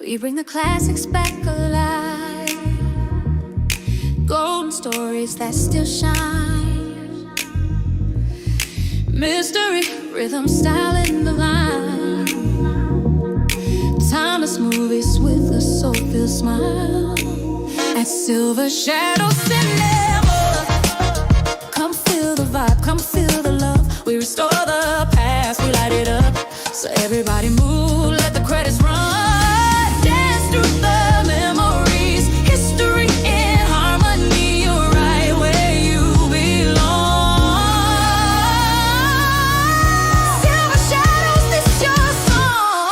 We bring the classics back alive, golden stories that still shine. Mystery, rhythm, style in the line. Timeless movies with a soul-filled smile. At Silver Shadow Cinema, come feel the vibe, come feel the love. We restore the past, we light it up. So everybody move, let the credits run. Dance through the memories, history in harmony. You're right where you belong. Silver Shadows, this your song.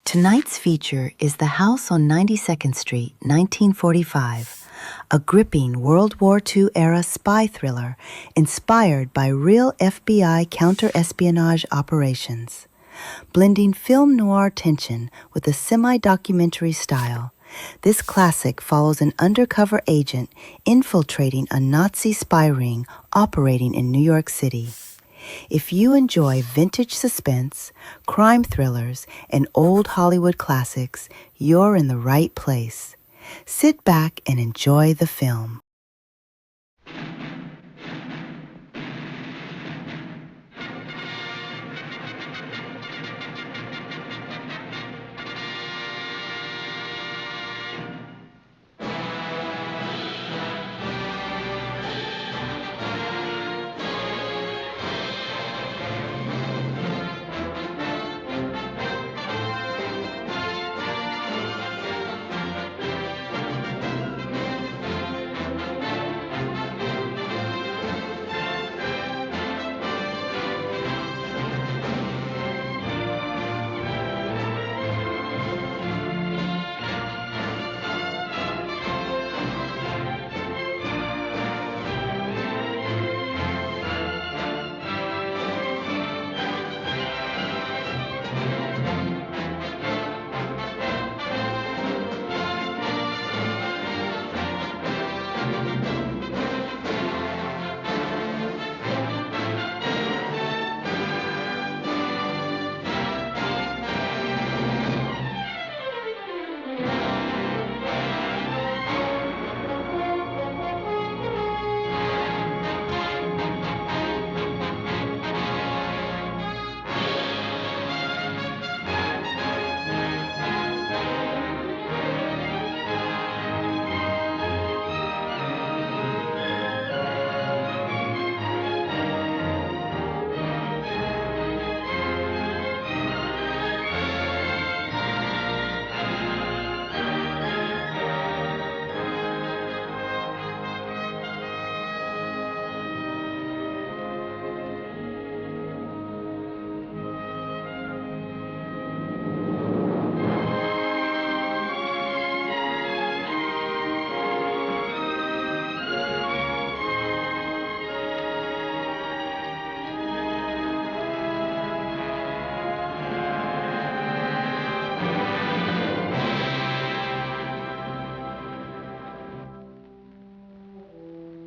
Tonight's feature is The House on 92nd Street, 1945. A gripping World War II-era spy thriller inspired by real FBI counterespionage operations. Blending film noir tension with a semi-documentary style, this classic follows an undercover agent infiltrating a Nazi spy ring operating in New York City. If you enjoy vintage suspense, crime thrillers, and old Hollywood classics, you're in the right place. Sit back and enjoy the film.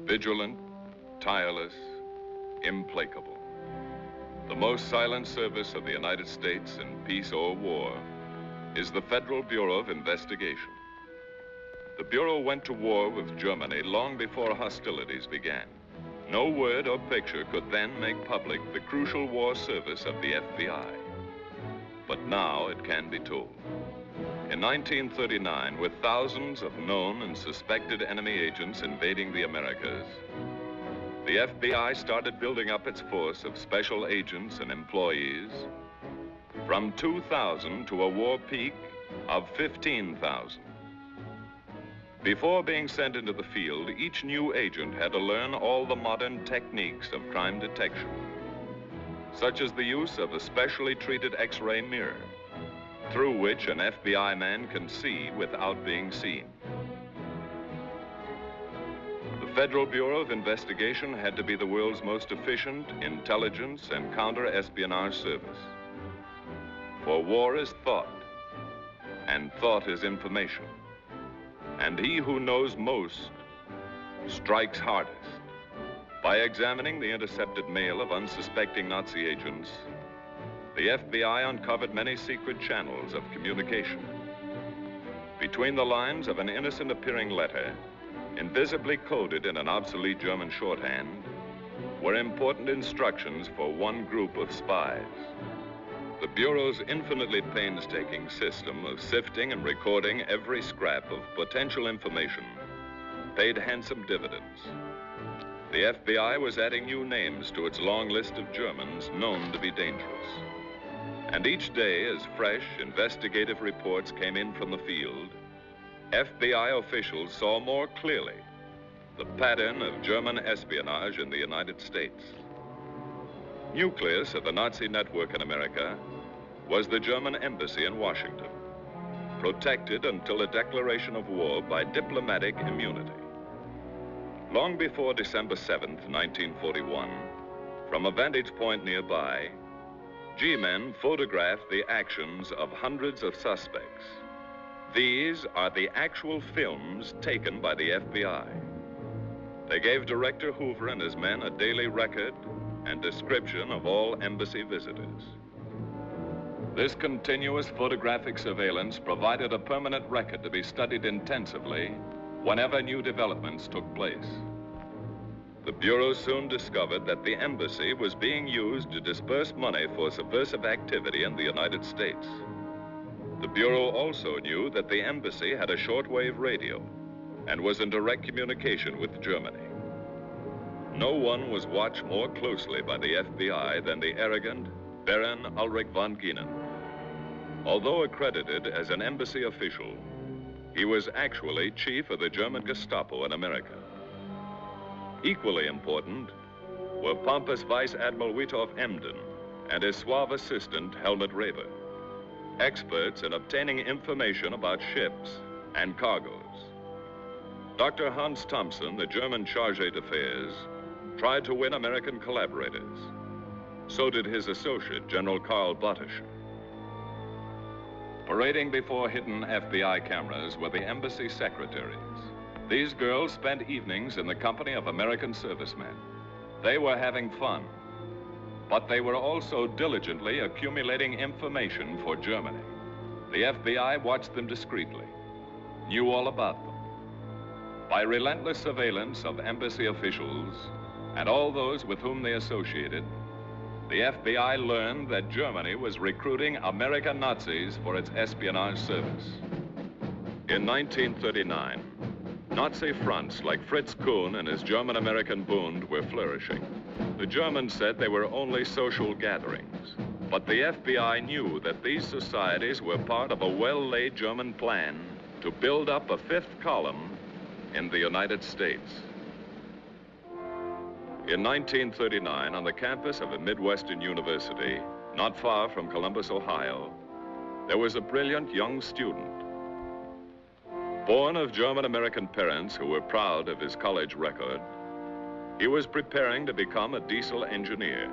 Vigilant, tireless, implacable. The most silent service of the United States in peace or war is the Federal Bureau of Investigation. The Bureau went to war with Germany long before hostilities began. No word or picture could then make public the crucial war service of the FBI. But now it can be told. In 1939, with thousands of known and suspected enemy agents invading the Americas, the FBI started building up its force of special agents and employees from 2,000 to a war peak of 15,000. Before being sent into the field, each new agent had to learn all the modern techniques of crime detection, such as the use of a specially treated X-ray mirror, through which an FBI man can see without being seen. The Federal Bureau of Investigation had to be the world's most efficient intelligence and counter-espionage service. For war is thought, and thought is information. And he who knows most strikes hardest. By examining the intercepted mail of unsuspecting Nazi agents, the FBI uncovered many secret channels of communication. Between the lines of an innocent-appearing letter, invisibly coded in an obsolete German shorthand, were important instructions for one group of spies. The Bureau's infinitely painstaking system of sifting and recording every scrap of potential information paid handsome dividends. The FBI was adding new names to its long list of Germans known to be dangerous. And each day, as fresh investigative reports came in from the field, FBI officials saw more clearly the pattern of German espionage in the United States. Nucleus of the Nazi network in America was the German embassy in Washington, protected until a declaration of war by diplomatic immunity. Long before December 7th, 1941, from a vantage point nearby, G-men photographed the actions of hundreds of suspects. These are the actual films taken by the FBI. They gave Director Hoover and his men a daily record and description of all embassy visitors. This continuous photographic surveillance provided a permanent record to be studied intensively whenever new developments took place. The Bureau soon discovered that the embassy was being used to disperse money for subversive activity in the United States. The Bureau also knew that the embassy had a shortwave radio and was in direct communication with Germany. No one was watched more closely by the FBI than the arrogant Baron Ulrich von Gienen. Although accredited as an embassy official, he was actually chief of the German Gestapo in America. Equally important were pompous Vice Admiral Witoff Emden and his suave assistant Helmut Reber, experts in obtaining information about ships and cargoes. Dr. Hans Thompson, the German chargé d'affaires, tried to win American collaborators. So did his associate, General Karl Bottisch. Parading before hidden FBI cameras were the embassy secretaries. These girls spent evenings in the company of American servicemen. They were having fun, but they were also diligently accumulating information for Germany. The FBI watched them discreetly, knew all about them. By relentless surveillance of embassy officials and all those with whom they associated, the FBI learned that Germany was recruiting American Nazis for its espionage service. In 1939, Nazi fronts like Fritz Kuhn and his German-American Bund were flourishing. The Germans said they were only social gatherings, but the FBI knew that these societies were part of a well-laid German plan to build up a fifth column in the United States. In 1939, on the campus of a Midwestern university, not far from Columbus, Ohio, there was a brilliant young student. Born of German-American parents who were proud of his college record, he was preparing to become a diesel engineer.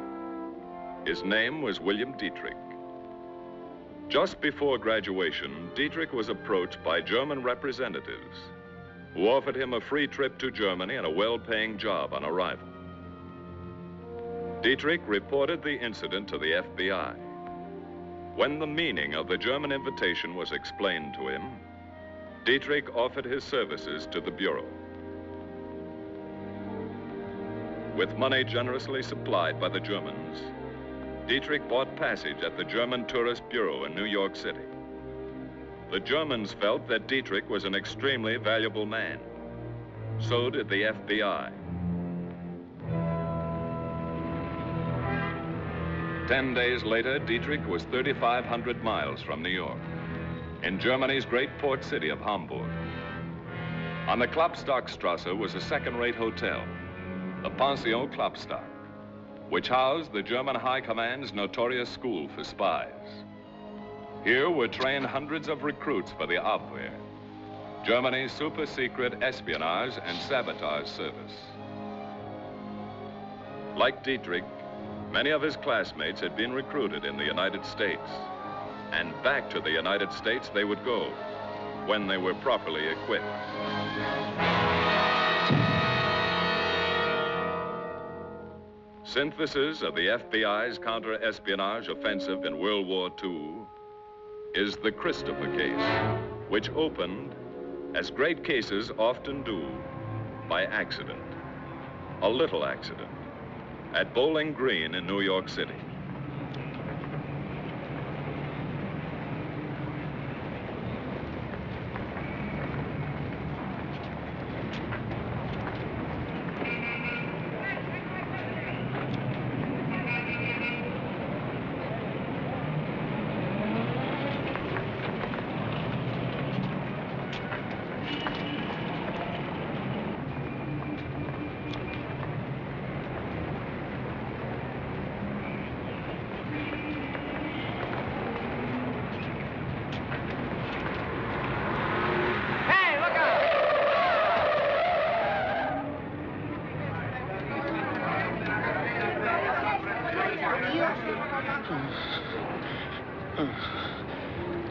His name was William Dietrich. Just before graduation, Dietrich was approached by German representatives who offered him a free trip to Germany and a well-paying job on arrival. Dietrich reported the incident to the FBI. When the meaning of the German invitation was explained to him, Dietrich offered his services to the Bureau. With money generously supplied by the Germans, Dietrich bought passage at the German Tourist Bureau in New York City. The Germans felt that Dietrich was an extremely valuable man. So did the FBI. 10 days later, Dietrich was 3,500 miles from New York, in Germany's great port city of Hamburg. On the Klopstockstrasse was a second-rate hotel, the Pension Klopstock, which housed the German High Command's notorious school for spies. Here were trained hundreds of recruits for the Abwehr, Germany's super-secret espionage and sabotage service. Like Dietrich, many of his classmates had been recruited in the United States, and back to the United States they would go when they were properly equipped. Synthesis of the FBI's counter-espionage offensive in World War II is the Christopher case, which opened, as great cases often do, by accident. A little accident at Bowling Green in New York City.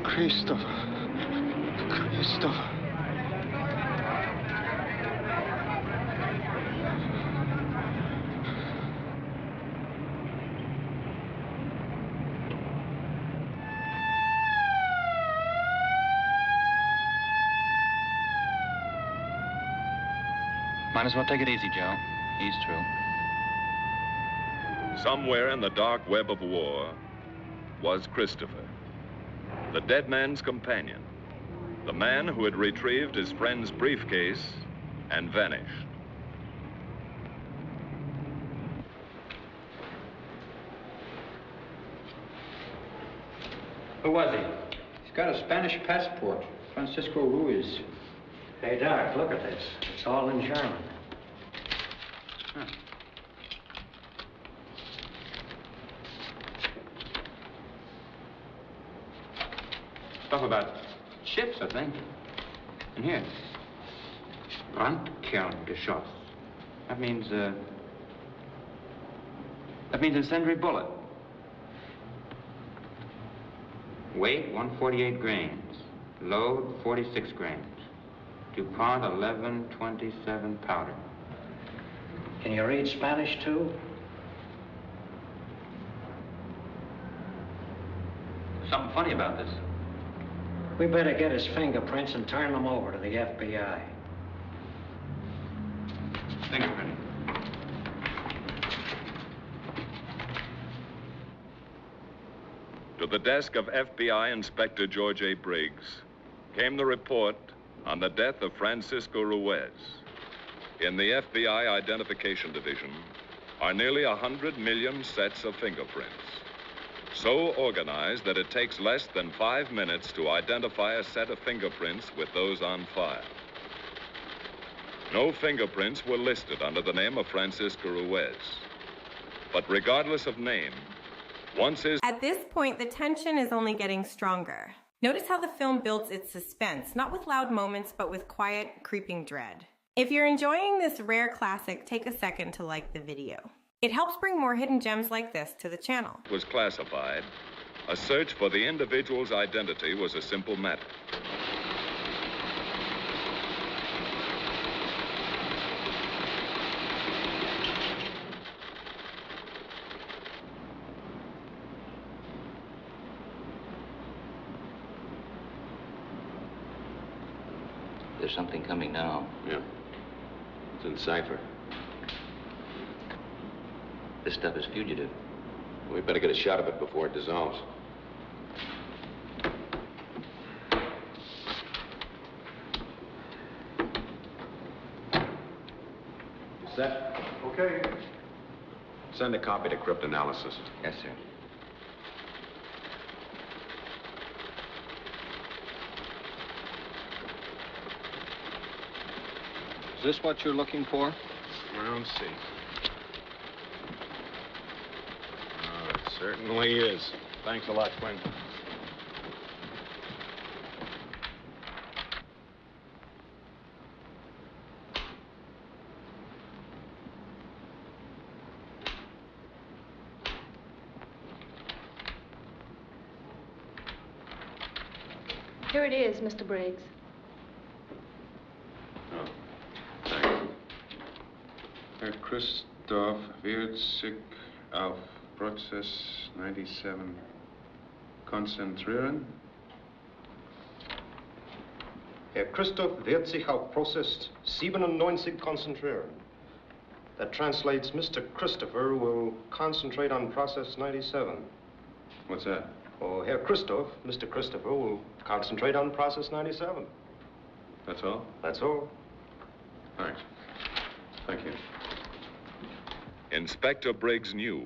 Christopher. Might as well take it easy, Joe. He's through. Somewhere in the dark web of war was Christopher, the dead man's companion, the man who had retrieved his friend's briefcase and vanished. Who was he? He's got a Spanish passport, Francisco Ruiz. Hey, Doc, look at this. It's all in German. Huh. Stuff about ships, I think. And here. Brandkerngeschoss. That means incendiary bullet. Weight, 148 grains. Load, 46 grains. DuPont 1127 powder. Can you read Spanish, too? Something funny about this. We better get his fingerprints and turn them over to the FBI. Fingerprint. To the desk of FBI Inspector George A. Briggs came the report on the death of Francisco Ruiz. In the FBI Identification Division are nearly 100 million sets of fingerprints, so organized that it takes less than 5 minutes to identify a set of fingerprints with those on file. No fingerprints were listed under the name of Francisco Ruiz. But regardless of name, once his... At this point, the tension is only getting stronger. Notice how the film builds its suspense, not with loud moments, but with quiet, creeping dread. If you're enjoying this rare classic, take a second to like the video. It helps bring more hidden gems like this to the channel. Was classified, a search for the individual's identity was a simple matter. There's something coming now. Yeah. It's in cipher. This stuff is fugitive. We better get a shot of it before it dissolves. Set? Okay. Send a copy to cryptanalysis. Yes, sir. Is this what you're looking for? Well, let's see. Oh, it certainly is. Thanks a lot, Quinn. Here it is, Mr. Briggs. Oh, thanks. Chris, Christoph wird sich auf Prozess 97 konzentrieren. Herr Christoph wird sich auf Prozess 97 konzentrieren. That translates Mr. Christopher will concentrate on process 97. What's that? Oh, Herr Christoph, Mr. Christopher will concentrate on process 97. That's all? That's all. Thanks. Thank you. Inspector Briggs knew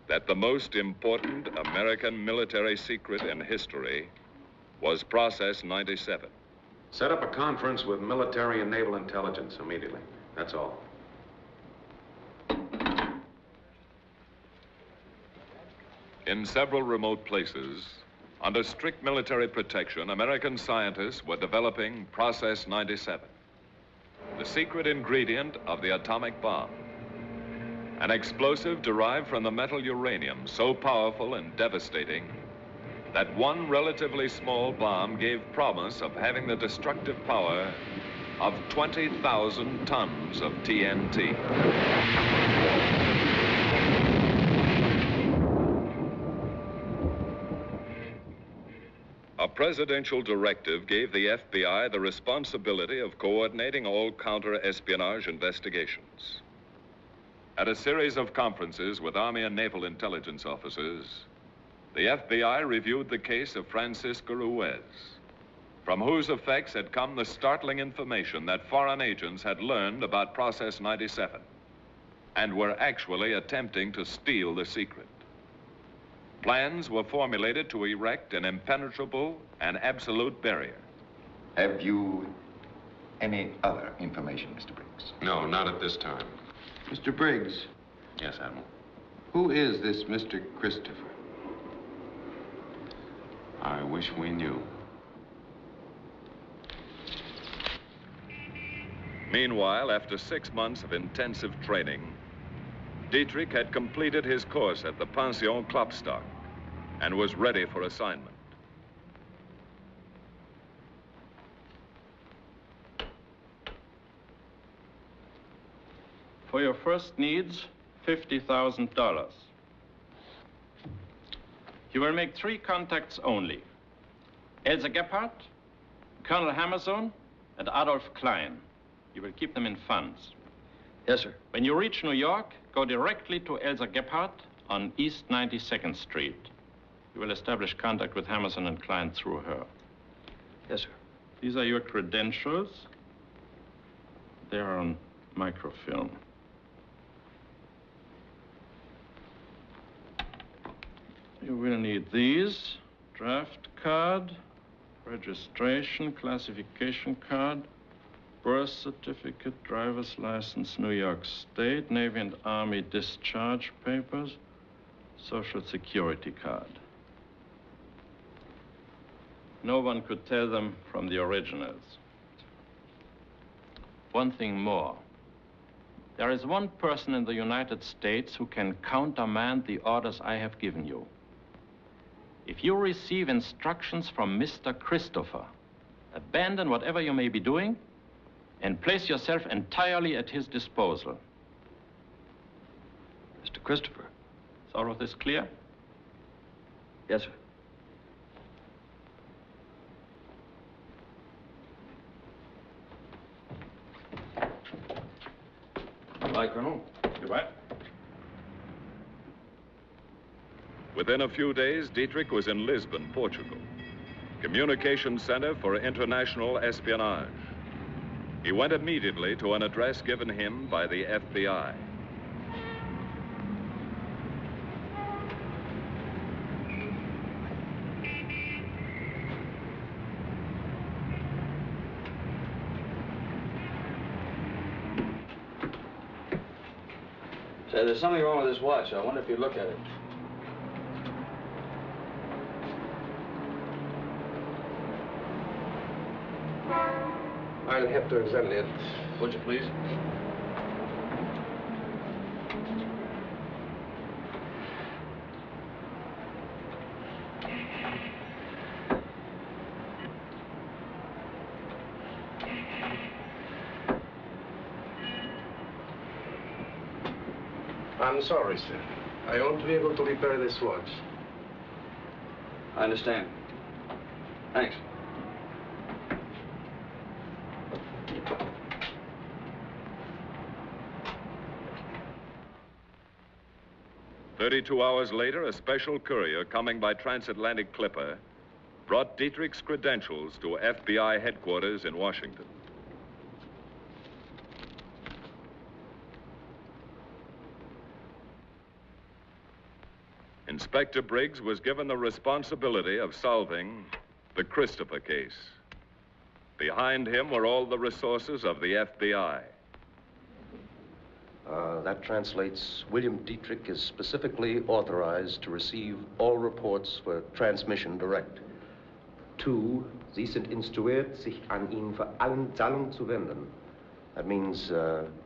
that the most important American military secret in history was Process 97. Set up a conference with military and naval intelligence immediately. That's all. In several remote places, under strict military protection, American scientists were developing Process 97, the secret ingredient of the atomic bomb. An explosive derived from the metal uranium, so powerful and devastating that one relatively small bomb gave promise of having the destructive power of 20,000 tons of TNT. A presidential directive gave the FBI the responsibility of coordinating all counter-espionage investigations. At a series of conferences with Army and Naval intelligence officers, the FBI reviewed the case of Francisco Ruiz, from whose effects had come the startling information that foreign agents had learned about Process 97 and were actually attempting to steal the secret. Plans were formulated to erect an impenetrable and absolute barrier. Have you any other information, Mr. Briggs? No, not at this time. Mr. Briggs. Yes, Admiral. Who is this Mr. Christopher? I wish we knew. Meanwhile, after 6 months of intensive training, Dietrich had completed his course at the Pension Klopstock and was ready for assignment. For your first needs, $50,000. You will make 3 contacts only. Elsa Gephardt, Colonel Hammerson, and Adolf Klein. You will keep them in funds. Yes, sir. When you reach New York, go directly to Elsa Gephardt on East 92nd Street. You will establish contact with Hammerson and Klein through her. Yes, sir. These are your credentials. They are on microfilm. You will need these: draft card, registration, classification card, birth certificate, driver's license, New York State, Navy and Army discharge papers, Social Security card. No one could tell them from the originals. One thing more. There is one person in the United States who can countermand the orders I have given you. If you receive instructions from Mr. Christopher, abandon whatever you may be doing and place yourself entirely at his disposal. Mr. Christopher. Is all of this clear? Yes, sir. Goodbye, Colonel. Goodbye. Within a few days, Dietrich was in Lisbon, Portugal, communication center for international espionage. He went immediately to an address given him by the FBI. Say, there's something wrong with this watch. I wonder if you'd look at it. I'll have to examine it. Would you please? I'm sorry, sir. I ought to be able to repair this watch. I understand. Thanks. "32 hours later, a special courier coming by transatlantic clipper brought Dietrich's credentials to FBI headquarters in Washington. Inspector Briggs was given the responsibility of solving the Christopher case. Behind him were all the resources of the FBI. That translates William Dietrich is specifically authorized to receive all reports for transmission direct. 2, Sie sind instruiert, sich an ihn für allen Zahlungen zu wenden. That means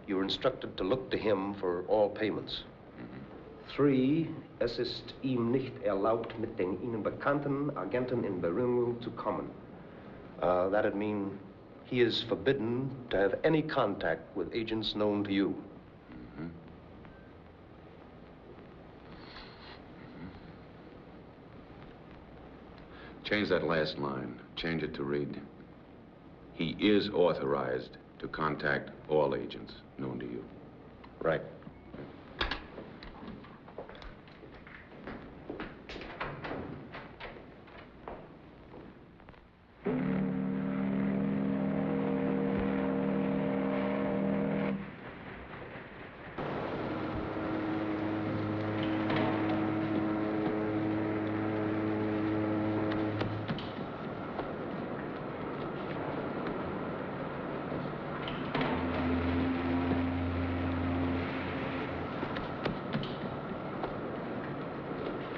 you're instructed to look to him for all payments. 3, es ist ihm nicht erlaubt, mit den Ihnen bekannten Agenten in Berührung zu kommen. That'd mean he is forbidden to have any contact with agents known to you. Change that last line. Change it to read, he is authorized to contact all agents known to you. Right.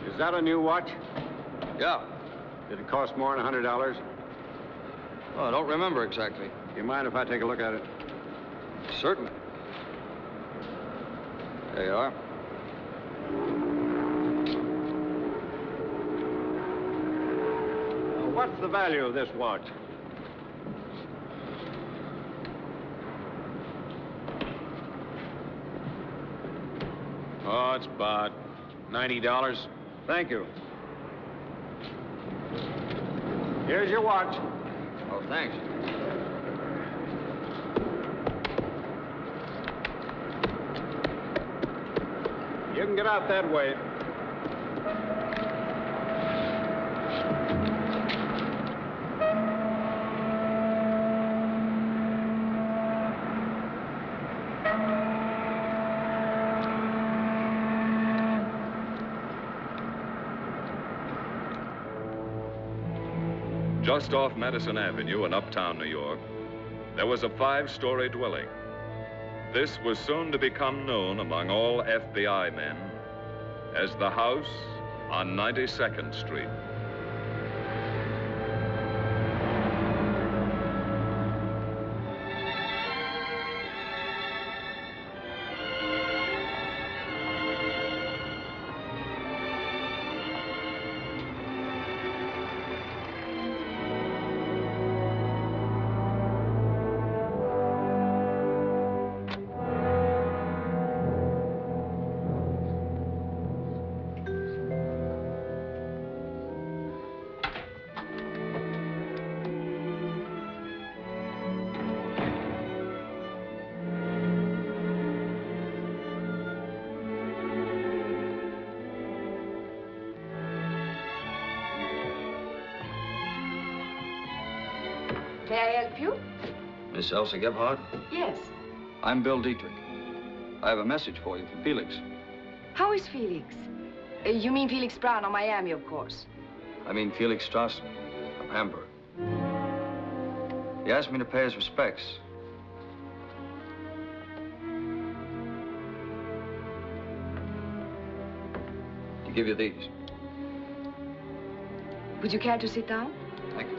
Is that a new watch? Yeah. Did it cost more than $100? Oh, I don't remember exactly. Do you mind if I take a look at it? Certainly. There you are. What's the value of this watch? Oh, it's about $90. Thank you. Here's your watch. Oh, thanks. You can get out that way. Just off Madison Avenue in uptown New York, there was a 5-story dwelling. This was soon to become known among all FBI men as the house on 92nd Street. May I help you? Miss Elsa Gebhardt? Yes. I'm Bill Dietrich. I have a message for you from Felix. How is Felix? You mean Felix Brown of Miami, of course. I mean Felix Strassen of Hamburg. He asked me to pay his respects. To give you these. Would you care to sit down? Thank you.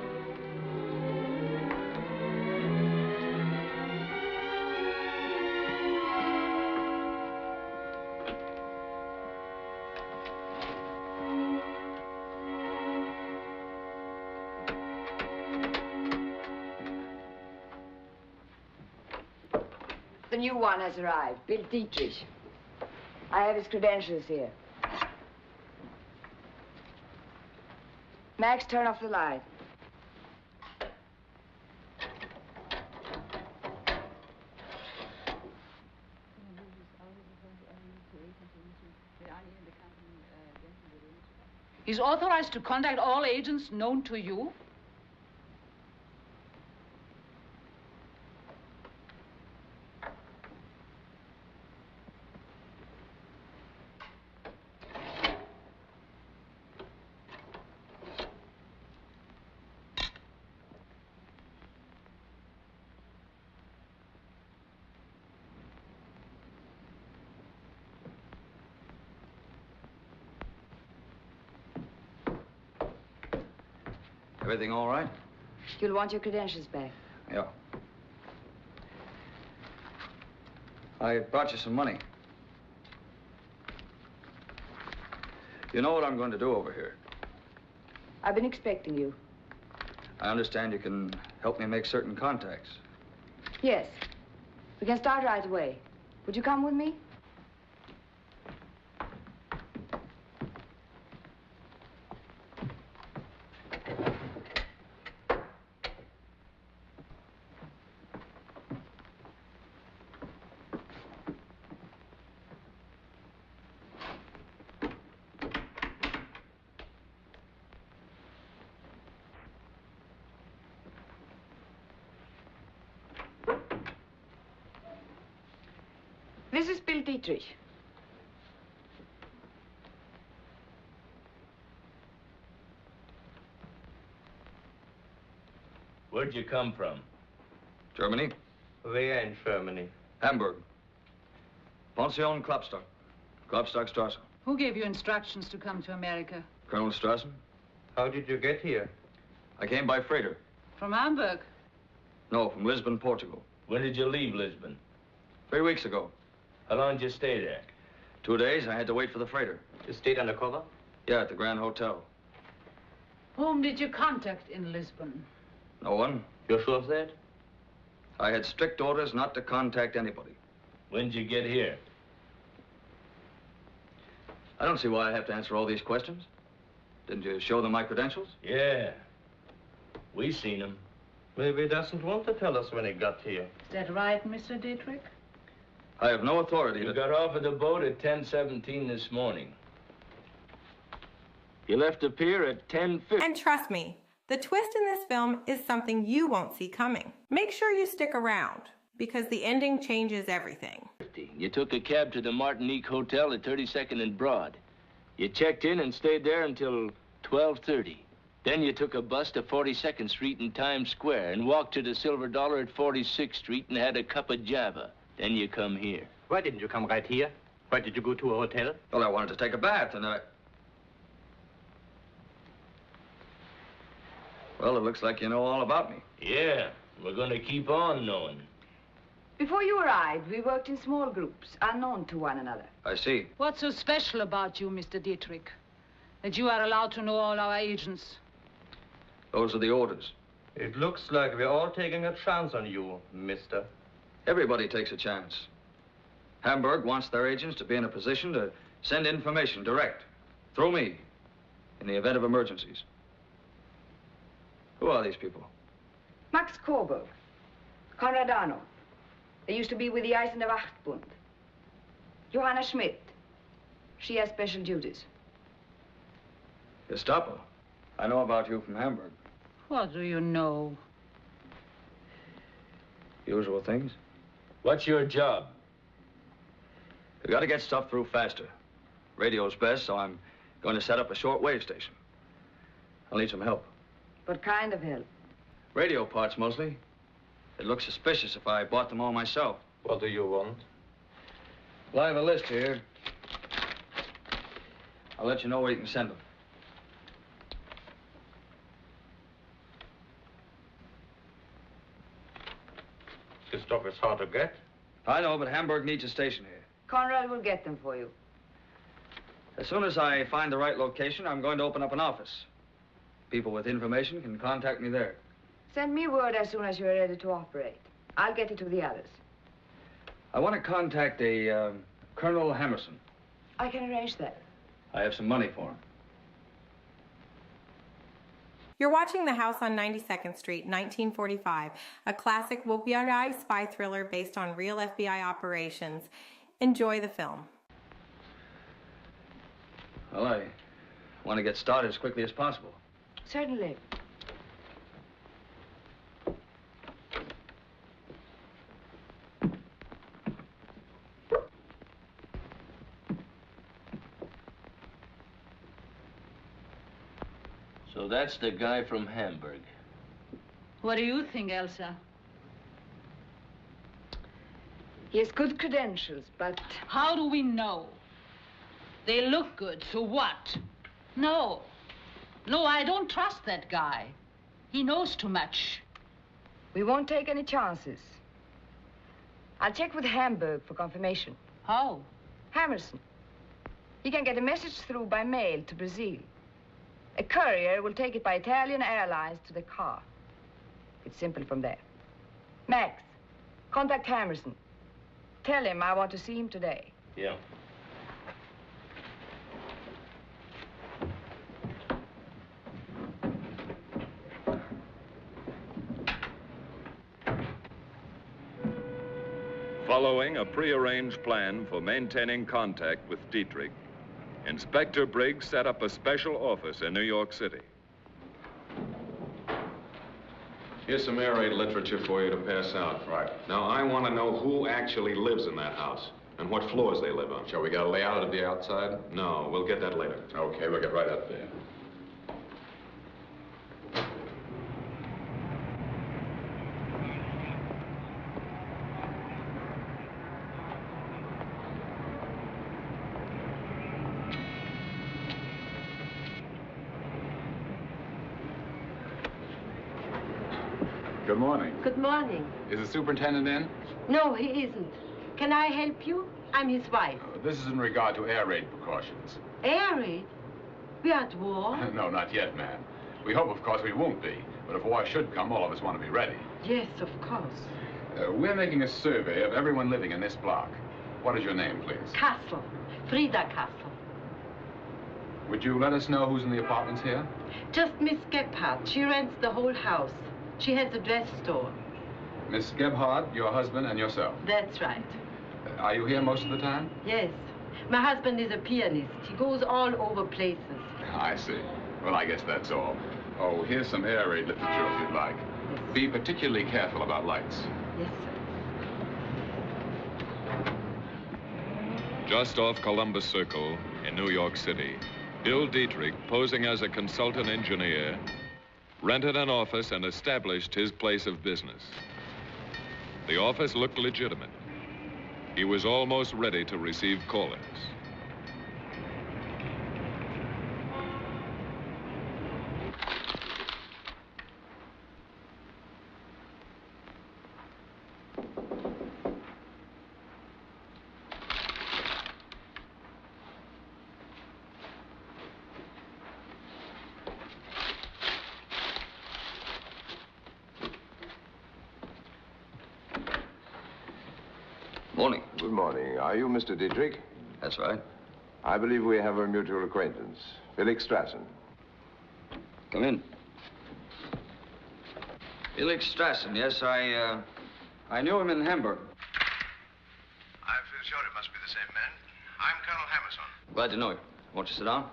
The new one has arrived, Bill Dietrich. I have his credentials here. Max, turn off the light. He's authorized to contact all agents known to you? Everything all right? You'll want your credentials back. Yeah. I brought you some money. You know what I'm going to do over here? I've been expecting you. I understand you can help me make certain contacts. Yes. We can start right away. Would you come with me? This is Bill Dietrich. Where'd you come from? Germany. Where in Germany? Hamburg. Pension Klopstock. Klopstockstrasse. Who gave you instructions to come to America? Colonel Strassen. How did you get here? I came by freighter. From Hamburg? No, from Lisbon, Portugal. When did you leave Lisbon? 3 weeks ago. How long did you stay there? 2 days. I had to wait for the freighter. You stayed undercover? Yeah, at the Grand Hotel. Whom did you contact in Lisbon? No one. You're sure of that? I had strict orders not to contact anybody. When did you get here? I don't see why I have to answer all these questions. Didn't you show them my credentials? Yeah. We seen him. Maybe he doesn't want to tell us when he got here. Is that right, Mr. Dietrich? I have no authority You to... got off of the boat at 10:17 this morning. You left the pier at 10:50. And trust me, the twist in this film is something you won't see coming. Make sure you stick around, because the ending changes everything. You took a cab to the Martinique Hotel at 32nd and Broad. You checked in and stayed there until 12:30. Then you took a bus to 42nd Street in Times Square and walked to the Silver Dollar at 46th Street and had a cup of Java. Then you come here. Why didn't you come right here? Why did you go to a hotel? Well, I wanted to take a bath, and I... Well, it looks like you know all about me. Yeah, we're gonna keep on knowing. Before you arrived, we worked in small groups, unknown to one another. I see. What's so special about you, Mr. Dietrich, that you are allowed to know all our agents? Those are the orders. It looks like we're all taking a chance on you, mister. Everybody takes a chance. Hamburg wants their agents to be in a position to send information direct, through me, in the event of emergencies. Who are these people? Max Coburg, Konrad Arnold. They used to be with the Eisender Wachtbund. Johanna Schmidt. She has special duties. Gestapo. I know about you from Hamburg. What do you know? Usual things. What's your job? You gotta get stuff through faster. Radio's best, so I'm going to set up a short wave station. I'll need some help. What kind of help? Radio parts, mostly. It looks suspicious if I bought them all myself. What do you want? Well, I have a list here. I'll let you know where you can send them. This stuff is hard to get. I know, but Hamburg needs a station here. Conrad will get them for you. As soon as I find the right location, I'm going to open up an office. People with information can contact me there. Send me word as soon as you're ready to operate. I'll get it to the others. I want to contact a Colonel Hammerson. I can arrange that. I have some money for him. You're watching The House on 92nd Street, 1945, a classic would-be spy thriller based on real FBI operations. Enjoy the film. Well, I want to get started as quickly as possible. Certainly. So that's the guy from Hamburg. What do you think, Elsa? He has good credentials, but... How do we know? They look good, so what? No. No, I don't trust that guy. He knows too much. We won't take any chances. I'll check with Hamburg for confirmation. How? Hammerson. He can get a message through by mail to Brazil. A courier will take it by Italian Airlines to the car. It's simple from there. Max, contact Hammerson. Tell him I want to see him today. Yeah. Following a prearranged plan for maintaining contact with Dietrich, Inspector Briggs set up a special office in New York City. Here's some air raid literature for you to pass out. Right. Now, I want to know who actually lives in that house and what floors they live on. Shall we get a layout of the outside? No, we'll get that later. Okay, we'll get right up there. Good morning. Good morning. Is the superintendent in? No, he isn't. Can I help you? I'm his wife. This is in regard to air raid precautions. Air raid? We are at war? No, not yet, ma'am. We hope, of course, we won't be. But if war should come, all of us want to be ready. Yes, of course. We're making a survey of everyone living in this block. What is your name, please? Castle. Frida Castle. Would you let us know who's in the apartments here? Just Miss Gebhardt. She rents the whole house. She has a dress store. Miss Gebhardt, your husband, and yourself. That's right. Are you here most of the time? Yes. My husband is a pianist. He goes all over places. I see. Well, I guess that's all. Oh, here's some air raid literature if you'd like. Yes. Be particularly careful about lights. Yes, sir. Just off Columbus Circle in New York City, Bill Dietrich, posing as a consultant engineer, rented an office and established his place of business. The office looked legitimate. He was almost ready to receive callers. Morning. Good morning. Are you Mr. Dietrich? That's right. I believe we have a mutual acquaintance, Felix Strassen. Come in. Felix Strassen, yes, I knew him in Hamburg. I feel sure it must be the same man. I'm Colonel Hammerson. Glad to know you. Won't you sit down?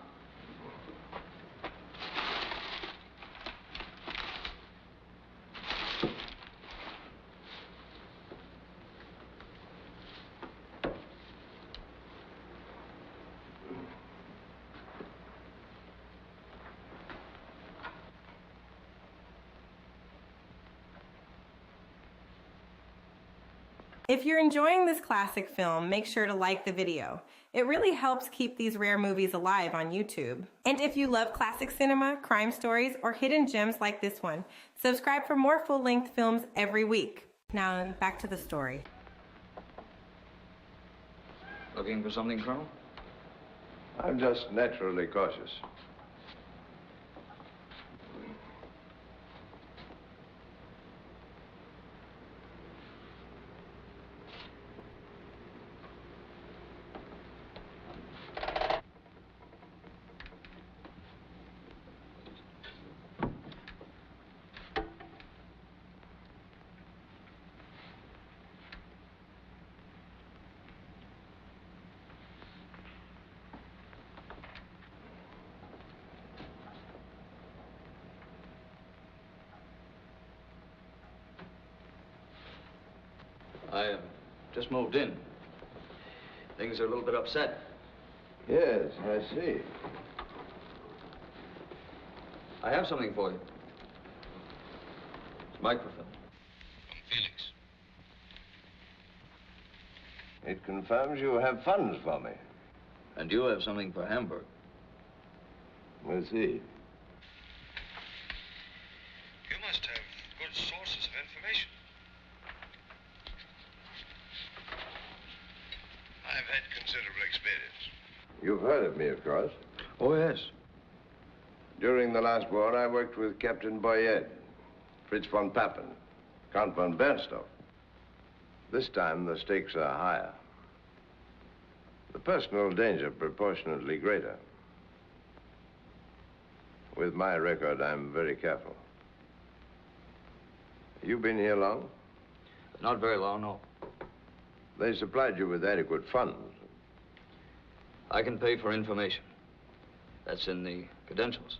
If you're enjoying this classic film, make sure to like the video. It really helps keep these rare movies alive on YouTube. And if you love classic cinema, crime stories, or hidden gems like this one, subscribe for more full-length films every week. Now, back to the story. Looking for something, Colonel? I'm just naturally cautious. Just moved in. Things are a little bit upset. Yes, I see. I have something for you. It's a microfilm. From Felix. It confirms you have funds for me. And you have something for Hamburg. We'll see. You must have good sources of information. I've had considerable experience. You've heard of me, of course. Oh, yes. During the last war, I worked with Captain Boyet, Fritz von Papen, Count von Bernstorff. This time, the stakes are higher. The personal danger proportionately greater. With my record, I'm very careful. You been here long? Not very long, no. They supplied you with adequate funds. I can pay for information. That's in the credentials.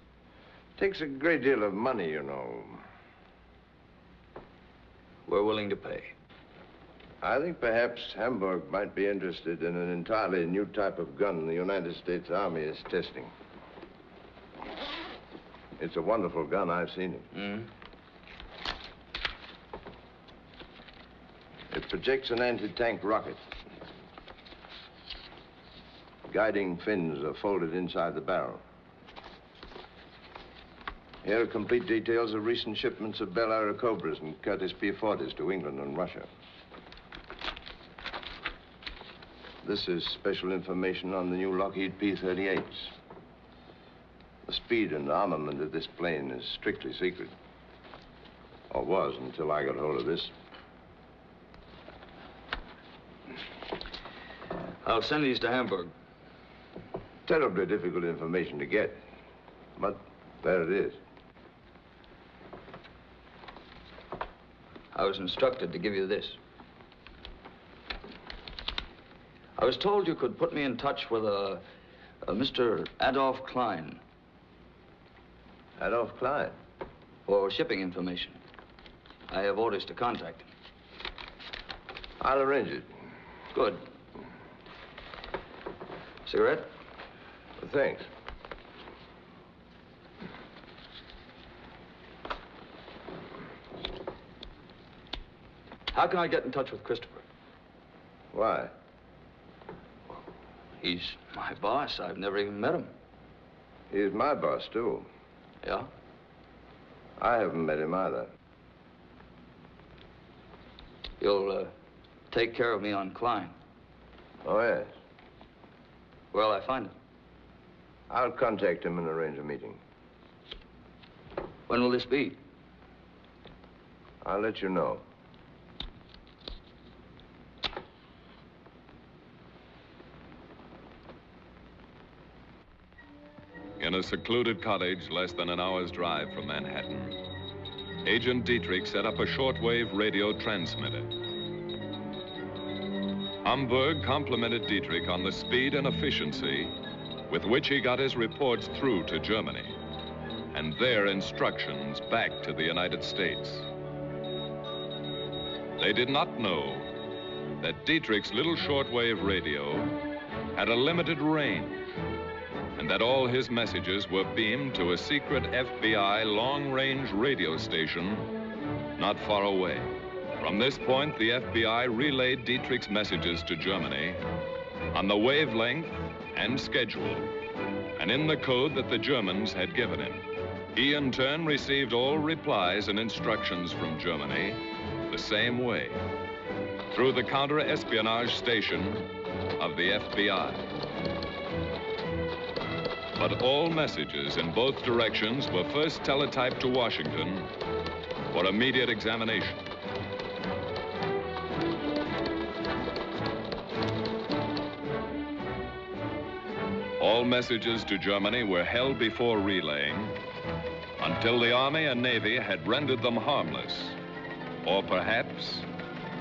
Takes a great deal of money, you know. We're willing to pay. I think perhaps Hamburg might be interested in an entirely new type of gun the United States Army is testing. It's a wonderful gun. I've seen it. Mm-hmm. It projects an anti-tank rocket. Guiding fins are folded inside the barrel. Here are complete details of recent shipments of Bell Airacobras and Curtiss P-40s to England and Russia. This is special information on the new Lockheed P-38s. The speed and armament of this plane is strictly secret. Or was until I got hold of this. I'll send these to Hamburg. Terribly difficult information to get. But there it is. I was instructed to give you this. I was told you could put me in touch with a Mr. Adolf Klein. Adolf Klein? For shipping information. I have orders to contact him. I'll arrange it. Good. Cigarette? Thanks. How can I get in touch with Christopher? Why? He's my boss. I've never even met him. He's my boss, too. Yeah? I haven't met him either. You'll take care of me on Klein. Oh, yes. Where'll I find him? I'll contact him and arrange a meeting. When will this be? I'll let you know. In a secluded cottage less than an hour's drive from Manhattan, Agent Dietrich set up a shortwave radio transmitter. Hamburg complimented Dietrich on the speed and efficiency with which he got his reports through to Germany and their instructions back to the United States. They did not know that Dietrich's little shortwave radio had a limited range and that all his messages were beamed to a secret FBI long-range radio station not far away. From this point, the FBI relayed Dietrich's messages to Germany on the wavelength and schedule, and in the code that the Germans had given him. He, in turn, received all replies and instructions from Germany the same way, through the counter-espionage station of the FBI. But all messages in both directions were first teletyped to Washington for immediate examination. All messages to Germany were held before relaying until the Army and Navy had rendered them harmless, or perhaps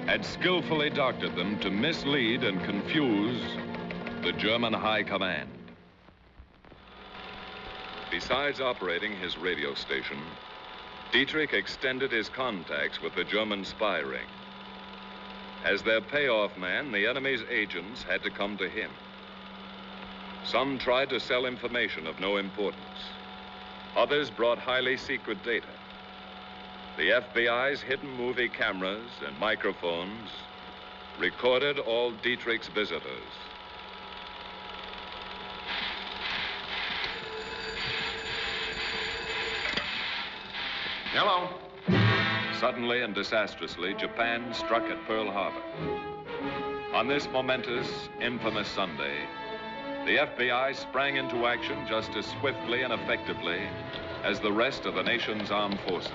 had skillfully doctored them to mislead and confuse the German High Command. Besides operating his radio station, Dietrich extended his contacts with the German spy ring. As their payoff man, the enemy's agents had to come to him. Some tried to sell information of no importance. Others brought highly secret data. The FBI's hidden movie cameras and microphones recorded all Dietrich's visitors. Hello. Suddenly and disastrously, Japan struck at Pearl Harbor. On this momentous, infamous Sunday, the FBI sprang into action just as swiftly and effectively as the rest of the nation's armed forces.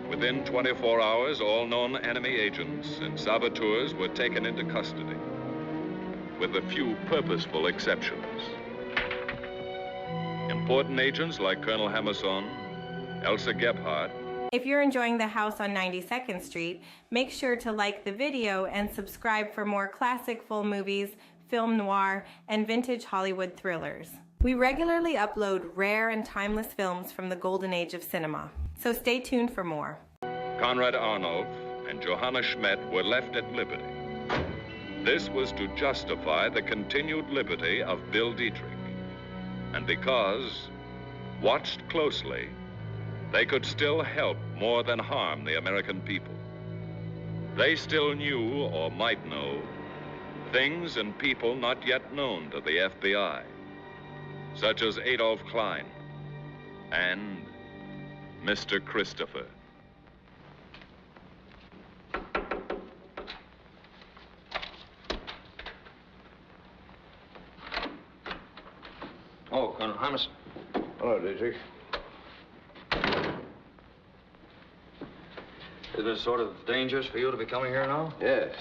Within 24 hours, all known enemy agents and saboteurs were taken into custody, with a few purposeful exceptions. Important agents like Colonel Hammerson, Elsa Gebhardt. If you're enjoying The House on 92nd Street, make sure to like the video and subscribe for more classic full movies, film noir, and vintage Hollywood thrillers. We regularly upload rare and timeless films from the golden age of cinema, so stay tuned for more. Konrad Arnold and Johanna Schmidt were left at liberty. This was to justify the continued liberty of Bill Dietrich. And because, watched closely, they could still help more than harm the American people. They still knew, or might know, things and people not yet known to the FBI, such as Adolf Klein and Mr. Christopher. Oh, Colonel Hammerson. Hello, Dietrich. Isn't it sort of dangerous for you to be coming here now? Yes.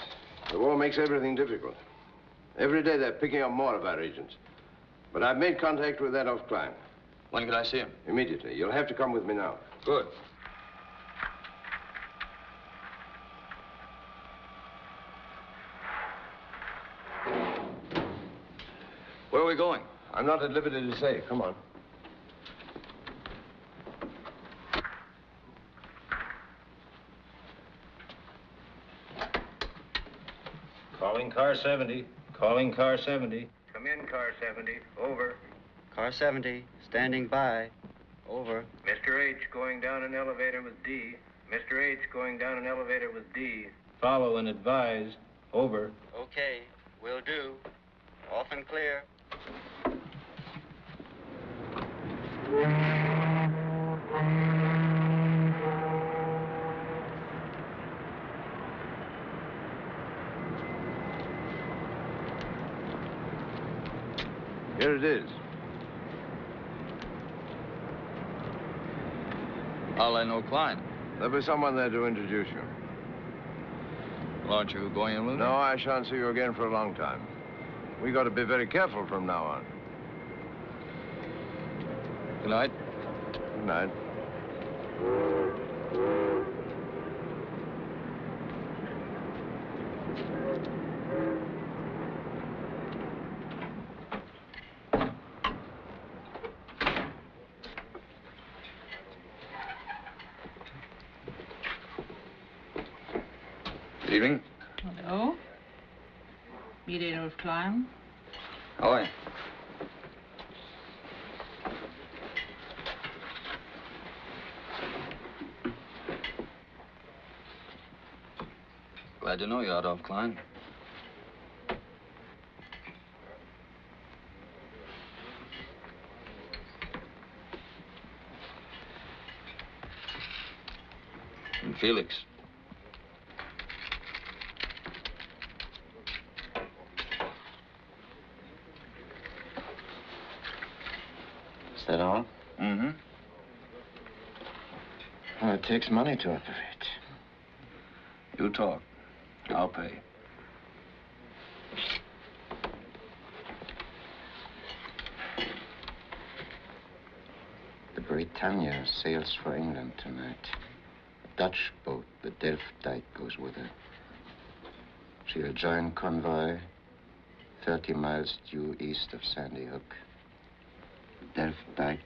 The war makes everything difficult. Every day they're picking up more of our agents. But I've made contact with Adolf Klein. When could I see him? Immediately. You'll have to come with me now. Good. Where are we going? I'm not at liberty to say. Come on. Calling car 70. Calling car 70. Come in, car 70. Over. Car 70, standing by. Over. Mr. H going down an elevator with D. Mr. H going down an elevator with D. Follow and advise. Over. Okay, will do. Off and clear. Here it is. How'll I know Klein? There'll be someone there to introduce you. Well, aren't you going in with me? No, I shan't see you again for a long time. We got to be very careful from now on. Good night. Good night. Good evening. Hello. Meet Adolf Klein. How are you? Glad Glad to know you, Adolf Klein. And Felix. Is that all? Mm-hmm. Well, it takes money to operate. You talk. I'll pay. The Britannia sails for England tonight. A Dutch boat, the Delft-Dijk, goes with her. She'll join convoy 30 miles due east of Sandy Hook. The Delft-Dijk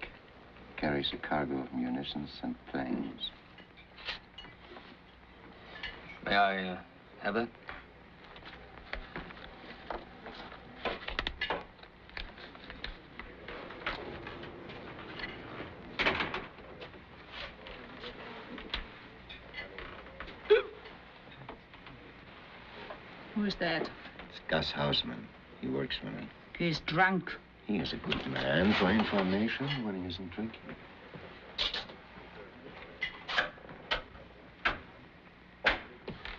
carries a cargo of munitions and planes. May I have that? Who's that? It's Gus Hausman. He works for me. He's drunk. He is a good man for information when he isn't drinking.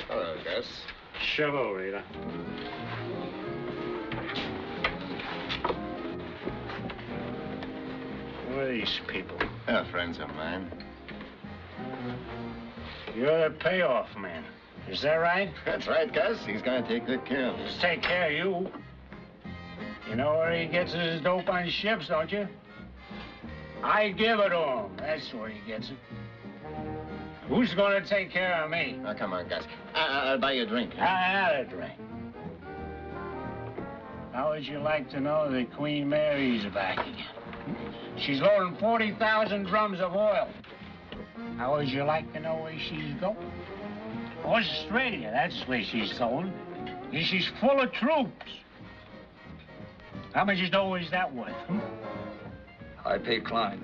Hello, Gus. Shovel, Rita. Who are these people? They're friends of mine. You're the payoff man. Is that right? That's right, Gus. He's gonna take good care of us. Take care of you. You know where he gets his dope on ships, don't you? I give it to him. That's where he gets it. Who's gonna take care of me? Oh, come on, Gus. I'll buy you a drink. I'll have a drink. How would you like to know that Queen Mary's back again? She's loading 40,000 drums of oil. How would you like to know where she's going? Australia, that's where she's going. And she's full of troops. How much dough is that worth? I pay Klein.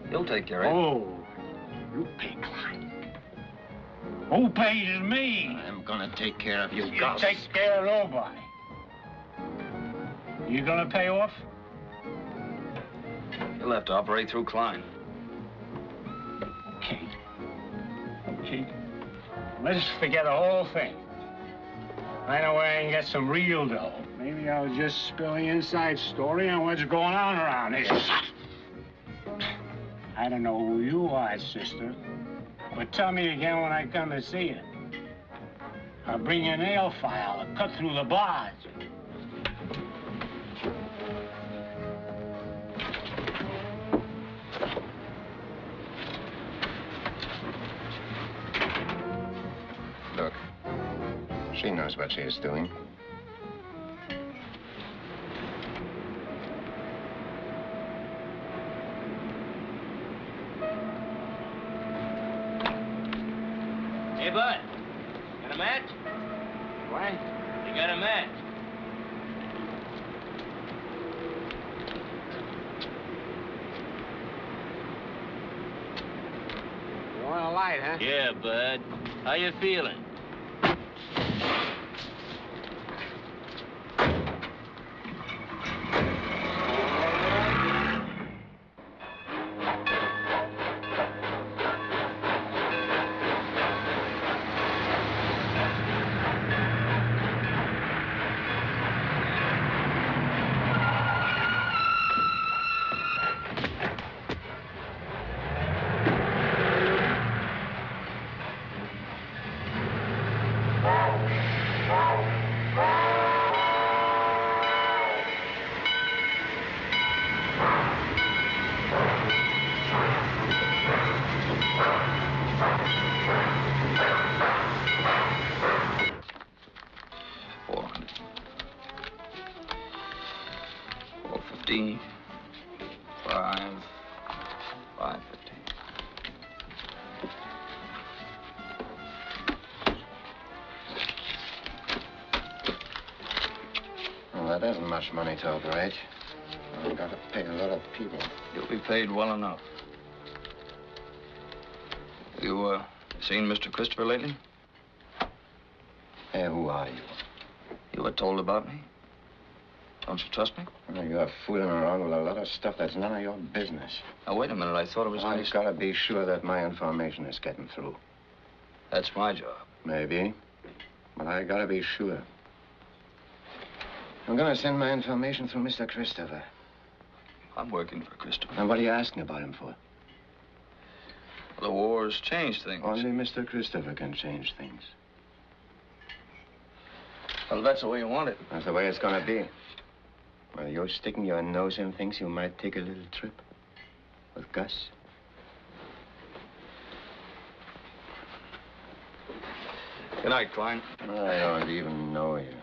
He'll take care of it. Oh, you pay Klein. Who pays me? I'm gonna take care of you, You Gus. take care of nobody. You gonna pay off? You'll have to operate through Klein. Okay. Okay. Let's forget the whole thing. I know where I can get some real dough. Maybe I'll just spill the inside story on what's going on around here. I don't know who you are, sister, but tell me again when I come to see you. I'll bring you a nail file to cut through the bars. Look, she knows what she is doing. Hey, bud. Got a match? What? You got a match? You want a light, huh? Yeah, bud. How you feeling? Well, that isn't much money to operate. I've got to pay a lot of people. You'll be paid well enough. You, seen Mr. Christopher lately? Hey, who are you? You were told about me? Don't you trust me? Well, you're fooling around with a lot of stuff that's none of your business. Now, wait a minute. I thought it was I've got to be sure that my information is getting through. That's my job. Maybe. But I got to be sure. I'm going to send my information through Mr. Christopher. I'm working for Christopher. And what are you asking about him for? The war's changed things. Only Mr. Christopher can change things. Well, that's the way you want it. That's the way it's going to be. Well, you're sticking your nose in things, you might take a little trip with Gus. Good night, Klein. I don't even know you.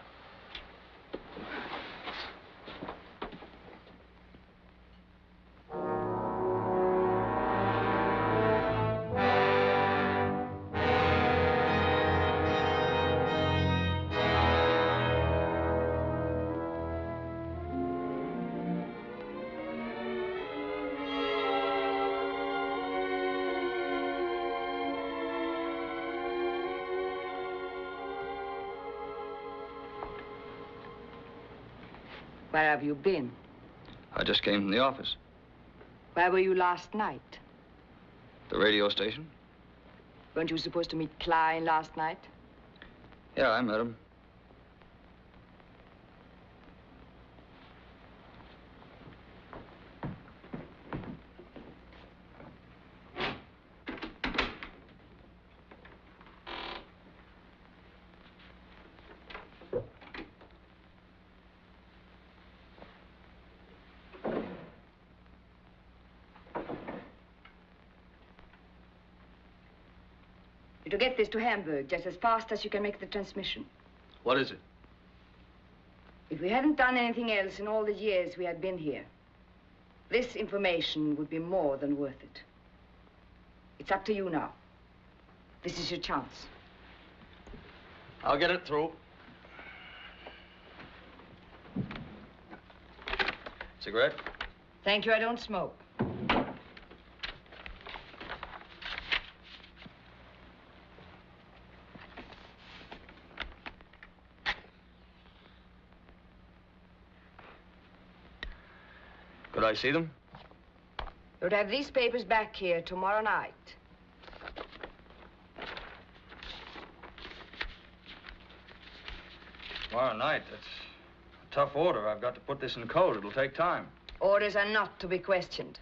Where have you been? I just came from the office. Where were you last night? The radio station? Weren't you supposed to meet Klein last night? Yeah, I met him. To get this to Hamburg just as fast as you can make the transmission. What is it? If we hadn't done anything else in all the years we had been here, this information would be more than worth it. It's up to you now. This is your chance. I'll get it through. Cigarette? Thank you, I don't smoke. Could I see them? You'll have these papers back here tomorrow night. Tomorrow night? That's a tough order. I've got to put this in code. It'll take time. Orders are not to be questioned.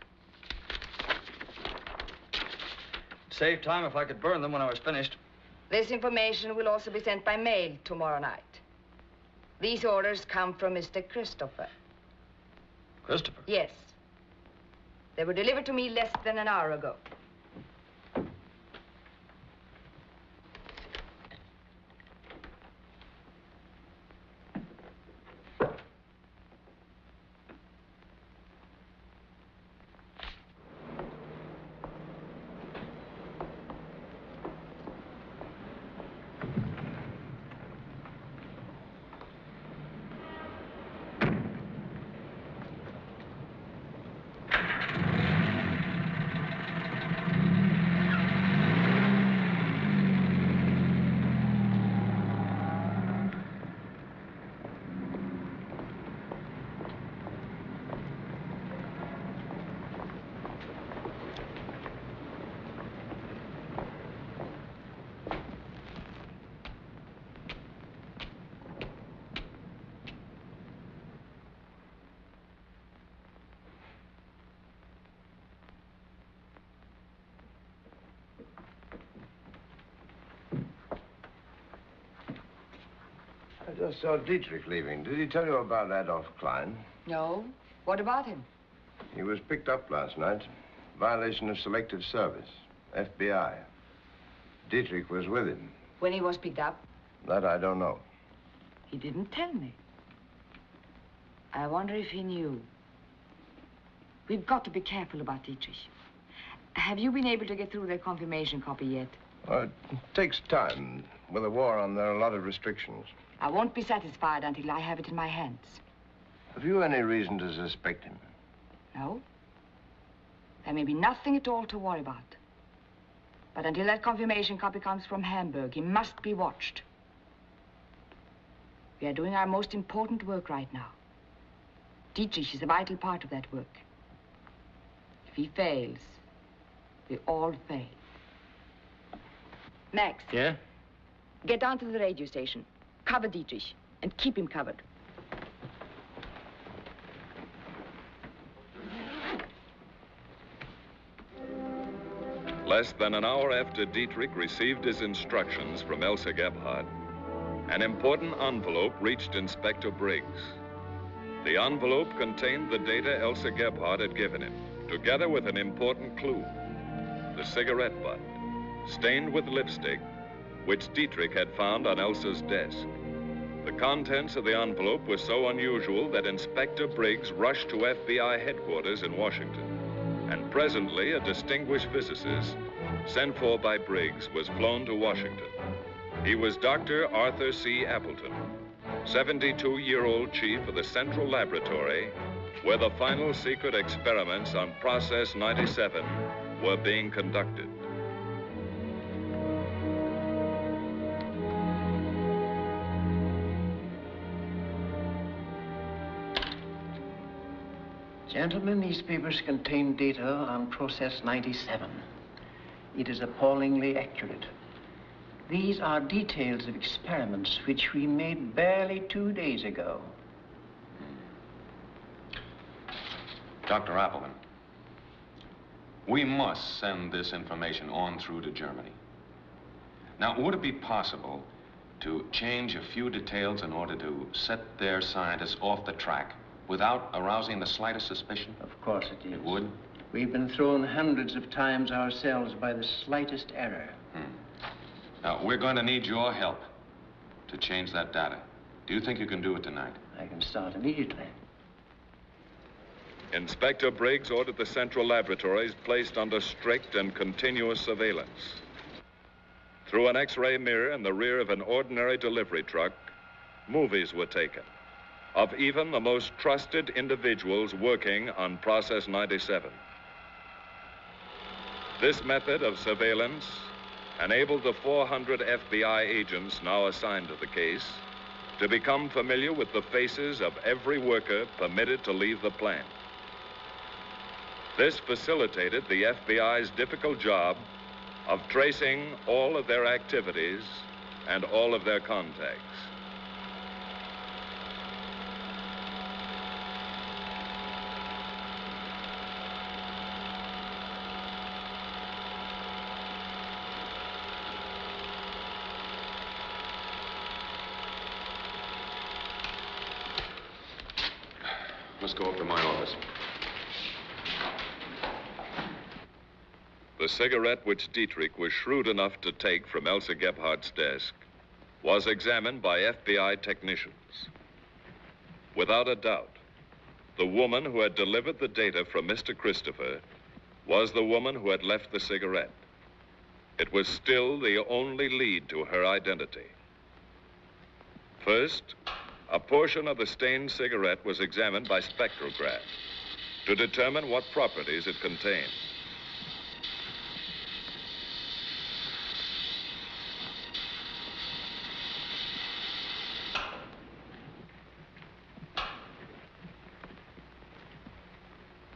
It'd save time if I could burn them when I was finished. This information will also be sent by mail tomorrow night. These orders come from Mr. Christopher. Christopher? Yes. They were delivered to me less than an hour ago. I just saw Dietrich leaving. Did he tell you about Adolf Klein? No. What about him? He was picked up last night. Violation of selective service. FBI. Dietrich was with him. When he was picked up? That I don't know. He didn't tell me. I wonder if he knew. We've got to be careful about Dietrich. Have you been able to get through their confirmation copy yet? It takes time. With the war on, there are a lot of restrictions. I won't be satisfied until I have it in my hands. Have you any reason to suspect him? No. There may be nothing at all to worry about. But until that confirmation copy comes from Hamburg, he must be watched. We are doing our most important work right now. Dietrich is a vital part of that work. If he fails, we all fail. Max. Yeah? Get down to the radio station. Cover Dietrich and keep him covered. Less than an hour after Dietrich received his instructions from Elsa Gebhardt, an important envelope reached Inspector Briggs. The envelope contained the data Elsa Gebhardt had given him, together with an important clue: the cigarette butt, stained with lipstick, which Dietrich had found on Elsa's desk. The contents of the envelope were so unusual that Inspector Briggs rushed to FBI headquarters in Washington. And presently, a distinguished physicist, sent for by Briggs, was flown to Washington. He was Dr. Arthur C. Appleton, 72-year-old chief of the Central Laboratory, where the final secret experiments on Process 97 were being conducted. Gentlemen, these papers contain data on Process 97. It is appallingly accurate. These are details of experiments which we made barely 2 days ago. Dr. Appleton, we must send this information on through to Germany. Now, would it be possible to change a few details in order to set their scientists off the track without arousing the slightest suspicion? Of course it is. It would? We've been thrown hundreds of times ourselves by the slightest error. Now, we're going to need your help to change that data. Do you think you can do it tonight? I can start immediately. Inspector Briggs ordered the Central Laboratories placed under strict and continuous surveillance. Through an X-ray mirror in the rear of an ordinary delivery truck, movies were taken of even the most trusted individuals working on Process 97. This method of surveillance enabled the 400 FBI agents now assigned to the case to become familiar with the faces of every worker permitted to leave the plant. This facilitated the FBI's difficult job of tracing all of their activities and all of their contacts. Let's go up to my office. The cigarette which Dietrich was shrewd enough to take from Elsa Gebhardt's desk was examined by FBI technicians. Without a doubt, the woman who had delivered the data from Mr. Christopher was the woman who had left the cigarette. It was still the only lead to her identity. First, a portion of the stained cigarette was examined by spectrograph to determine what properties it contained.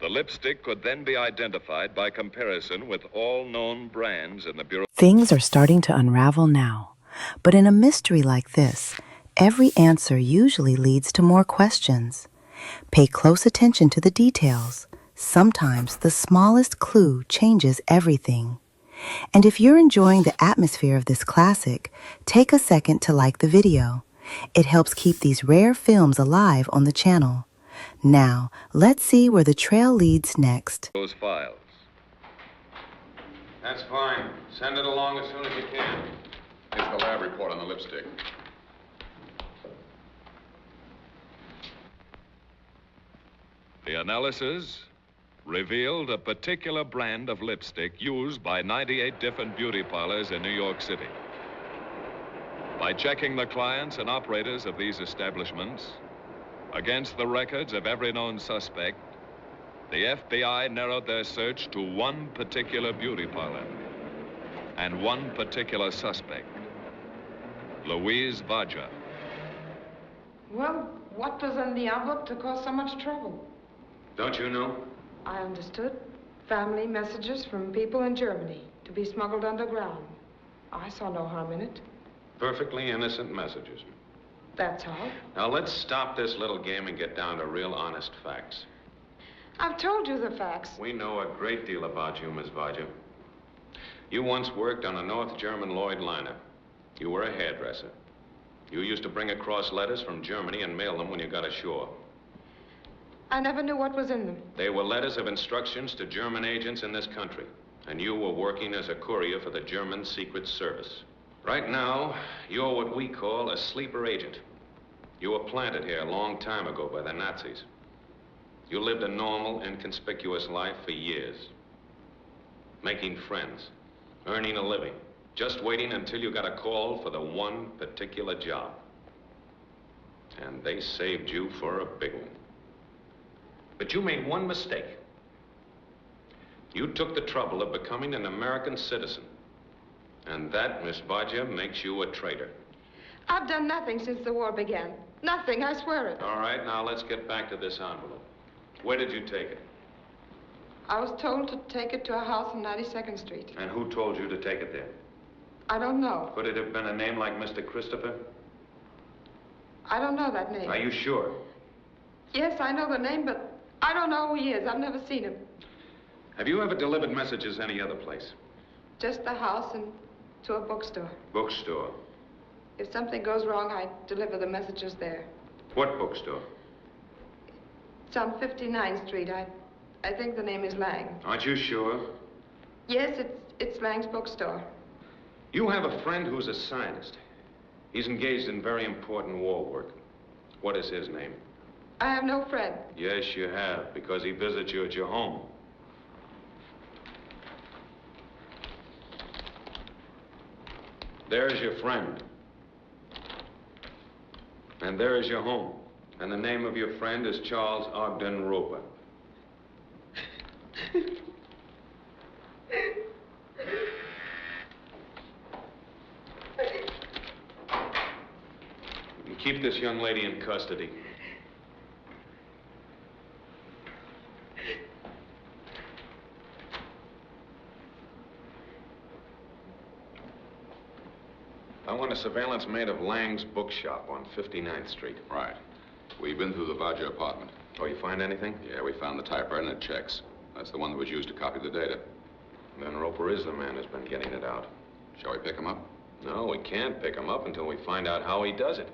The lipstick could then be identified by comparison with all known brands in the Bureau. Things are starting to unravel now, but in a mystery like this, every answer usually leads to more questions. Pay close attention to the details. Sometimes the smallest clue changes everything. And if you're enjoying the atmosphere of this classic, take a second to like the video. It helps keep these rare films alive on the channel. Now, let's see where the trail leads next. Those files. That's fine. Send it along as soon as you can. Here's the lab report on the lipstick. The analysis revealed a particular brand of lipstick used by 98 different beauty parlors in New York City. By checking the clients and operators of these establishments against the records of every known suspect, the FBI narrowed their search to one particular beauty parlor and one particular suspect, Louise Vaja. Well, what was in the envelope to cause so much trouble? Don't you know? I understood. Family messages from people in Germany to be smuggled underground. I saw no harm in it. Perfectly innocent messages. That's all. Now, let's stop this little game and get down to real honest facts. I've told you the facts. We know a great deal about you, Miss Vodja. You once worked on a North German Lloyd liner. You were a hairdresser. You used to bring across letters from Germany and mail them when you got ashore. I never knew what was in them. They were letters of instructions to German agents in this country, and you were working as a courier for the German Secret Service. Right now, you're what we call a sleeper agent. You were planted here a long time ago by the Nazis. You lived a normal, inconspicuous life for years, making friends, earning a living, just waiting until you got a call for the one particular job. And they saved you for a big one. But you made one mistake. You took the trouble of becoming an American citizen. And that, Miss Vodja, makes you a traitor. I've done nothing since the war began. Nothing, I swear it. All right, now let's get back to this envelope. Where did you take it? I was told to take it to a house on 92nd Street. And who told you to take it there? I don't know. Could it have been a name like Mr. Christopher? I don't know that name. Are you sure? Yes, I know the name, but I don't know who he is. I've never seen him. Have you ever delivered messages any other place? Just the house and to a bookstore. Bookstore? If something goes wrong, I deliver the messages there. What bookstore? It's on 59th Street. I think the name is Lang. Aren't you sure? Yes, it's Lang's bookstore. You have a friend who's a scientist. He's engaged in very important war work. What is his name? I have no friend. Yes, you have, because he visits you at your home. There's your friend. And there is your home. And the name of your friend is Charles Ogden Roper. You keep this young lady in custody. I want a surveillance made of Lang's bookshop on 59th Street. Right. We've been through the Vodja apartment. Oh, you find anything? Yeah, we found the typewriter and it checks. That's the one that was used to copy the data. Then Roper is the man who's been getting it out. Shall we pick him up? No, we can't pick him up until we find out how he does it.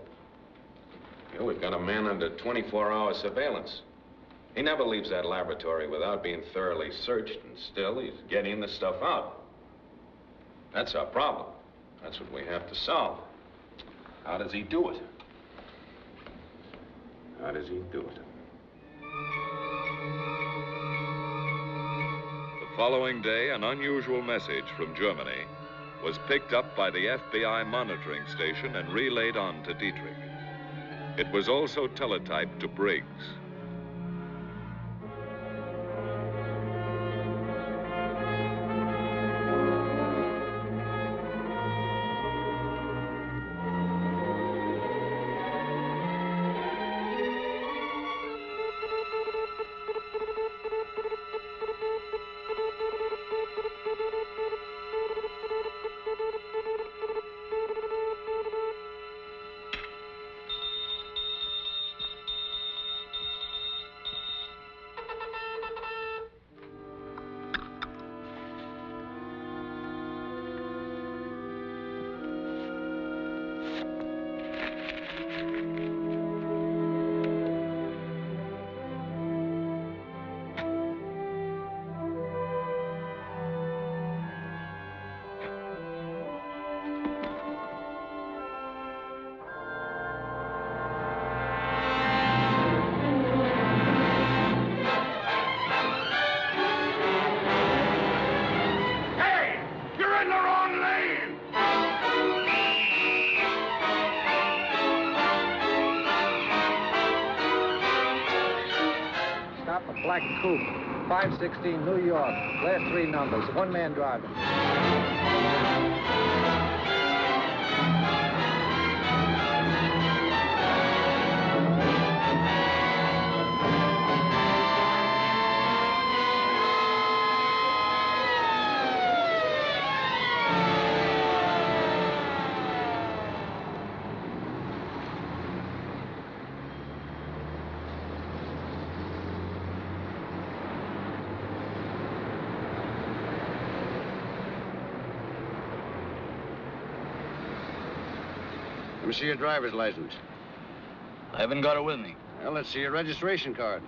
You know, we've got a man under 24-hour surveillance. He never leaves that laboratory without being thoroughly searched, and still he's getting the stuff out. That's our problem. That's what we have to solve. How does he do it? How does he do it? The following day, an unusual message from Germany was picked up by the FBI monitoring station and relayed on to Dietrich. It was also teletyped to Briggs. Black coupe, 516 New York. Last three numbers, one man driving. Let me see your driver's license. I haven't got it with me. Well, let's see your registration card.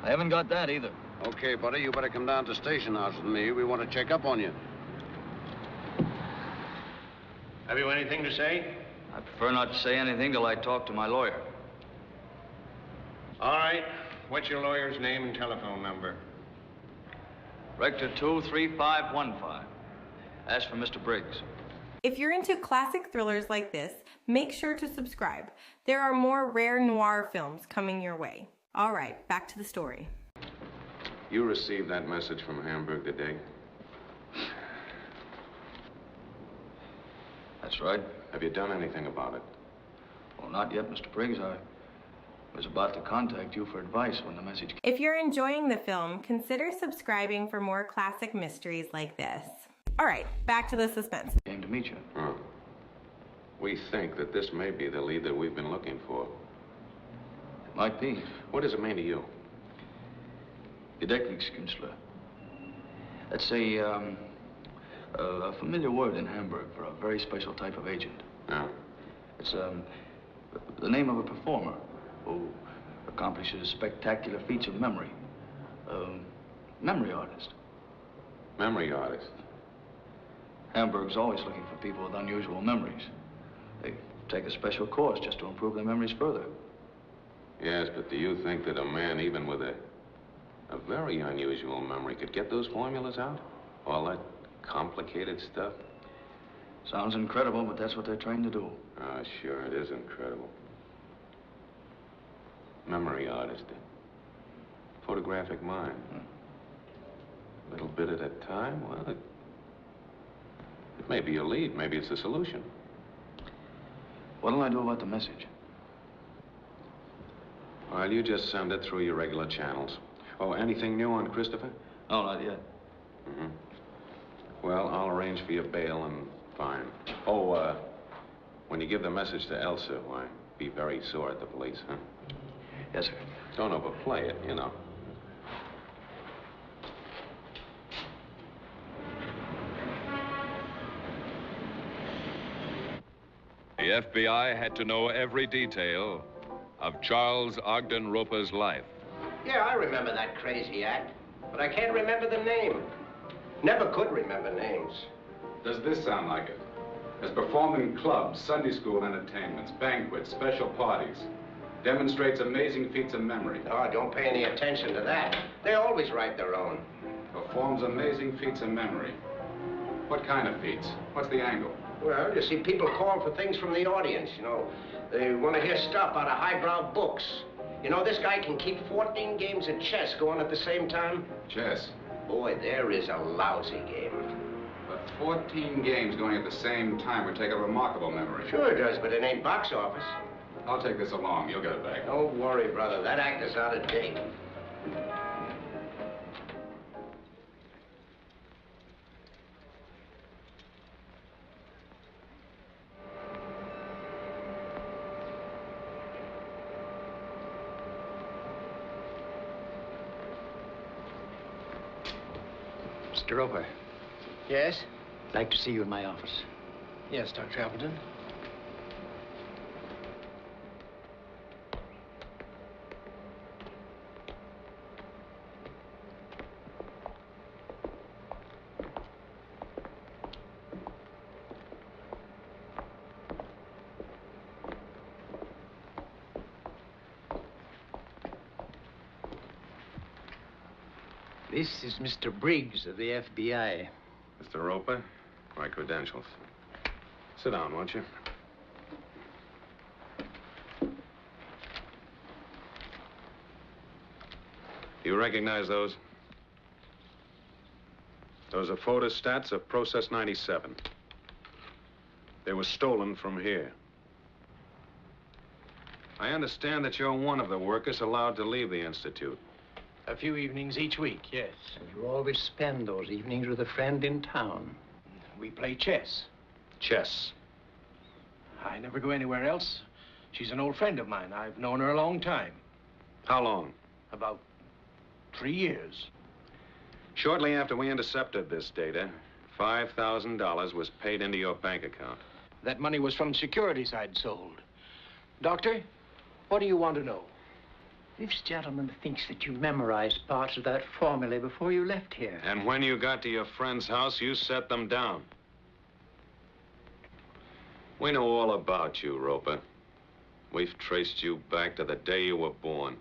I haven't got that either. Okay, buddy, you better come down to Station House with me. We want to check up on you. Have you anything to say? I prefer not to say anything till I talk to my lawyer. All right. What's your lawyer's name and telephone number? Rector 23515. Ask for Mr. Briggs. If you're into classic thrillers like this, make sure to subscribe. There are more rare noir films coming your way. All right, back to the story. You received that message from Hamburg today? That's right. Have you done anything about it? Well, not yet, Mr. Briggs. I was about to contact you for advice when the message came. If you're enjoying the film, consider subscribing for more classic mysteries like this. All right, back to the suspense. Came to meet you. Huh. We think that this may be the lead that we've been looking for. It might be. What does it mean to you? Gedächtniskünstler. That's a familiar word in Hamburg for a very special type of agent. Yeah. It's the name of a performer who accomplishes spectacular feats of memory. Memory artist. Memory artist? Hamburg's always looking for people with unusual memories. They take a special course just to improve their memories further. Yes, but do you think that a man, even with a very unusual memory, could get those formulas out? All that complicated stuff? Sounds incredible, but that's what they're trained to do. Ah, sure, it is incredible. Memory artist. Photographic mind. A little bit at a time, well, it may be a lead, maybe it's a solution. What'll I do about the message? Well, you just send it through your regular channels. Oh, anything new on Christopher? No, not yet. Mm-hmm. Well, I'll arrange for your bail and fine. Oh, when you give the message to Elsa, why, be very sore at the police, huh? Yes, sir. Don't overplay it, you know. The FBI had to know every detail of Charles Ogden Roper's life. Yeah, I remember that crazy act, but I can't remember the name. Never could remember names. Does this sound like it? Has performed in clubs, Sunday school entertainments, banquets, special parties. Demonstrates amazing feats of memory. Oh, don't pay any attention to that. They always write their own. Performs amazing feats of memory. What kind of feats? What's the angle? Well, you see, people call for things from the audience, you know. They want to hear stuff out of highbrow books. You know, this guy can keep 14 games of chess going at the same time. Chess? Boy, there is a lousy game. But 14 games going at the same time would take a remarkable memory. Sure it does, but it ain't box office. I'll take this along. You'll get it back. Don't worry, brother. That act is out of date. Mr. Roper. Yes? I'd like to see you in my office. Yes, Dr. Appleton. This is Mr. Briggs of the FBI. Mr. Roper, my credentials. Sit down, won't you? Do you recognize those? Those are photostats of Process 97. They were stolen from here. I understand that you're one of the workers allowed to leave the Institute. A few evenings each week, yes. And you always spend those evenings with a friend in town. We play chess. Chess? I never go anywhere else. She's an old friend of mine. I've known her a long time. How long? About 3 years. Shortly after we intercepted this data, $5,000 was paid into your bank account. That money was from securities I'd sold. Doctor, what do you want to know? This gentleman thinks that you memorized parts of that formula before you left here. And when you got to your friend's house, you set them down. We know all about you, Roper. We've traced you back to the day you were born.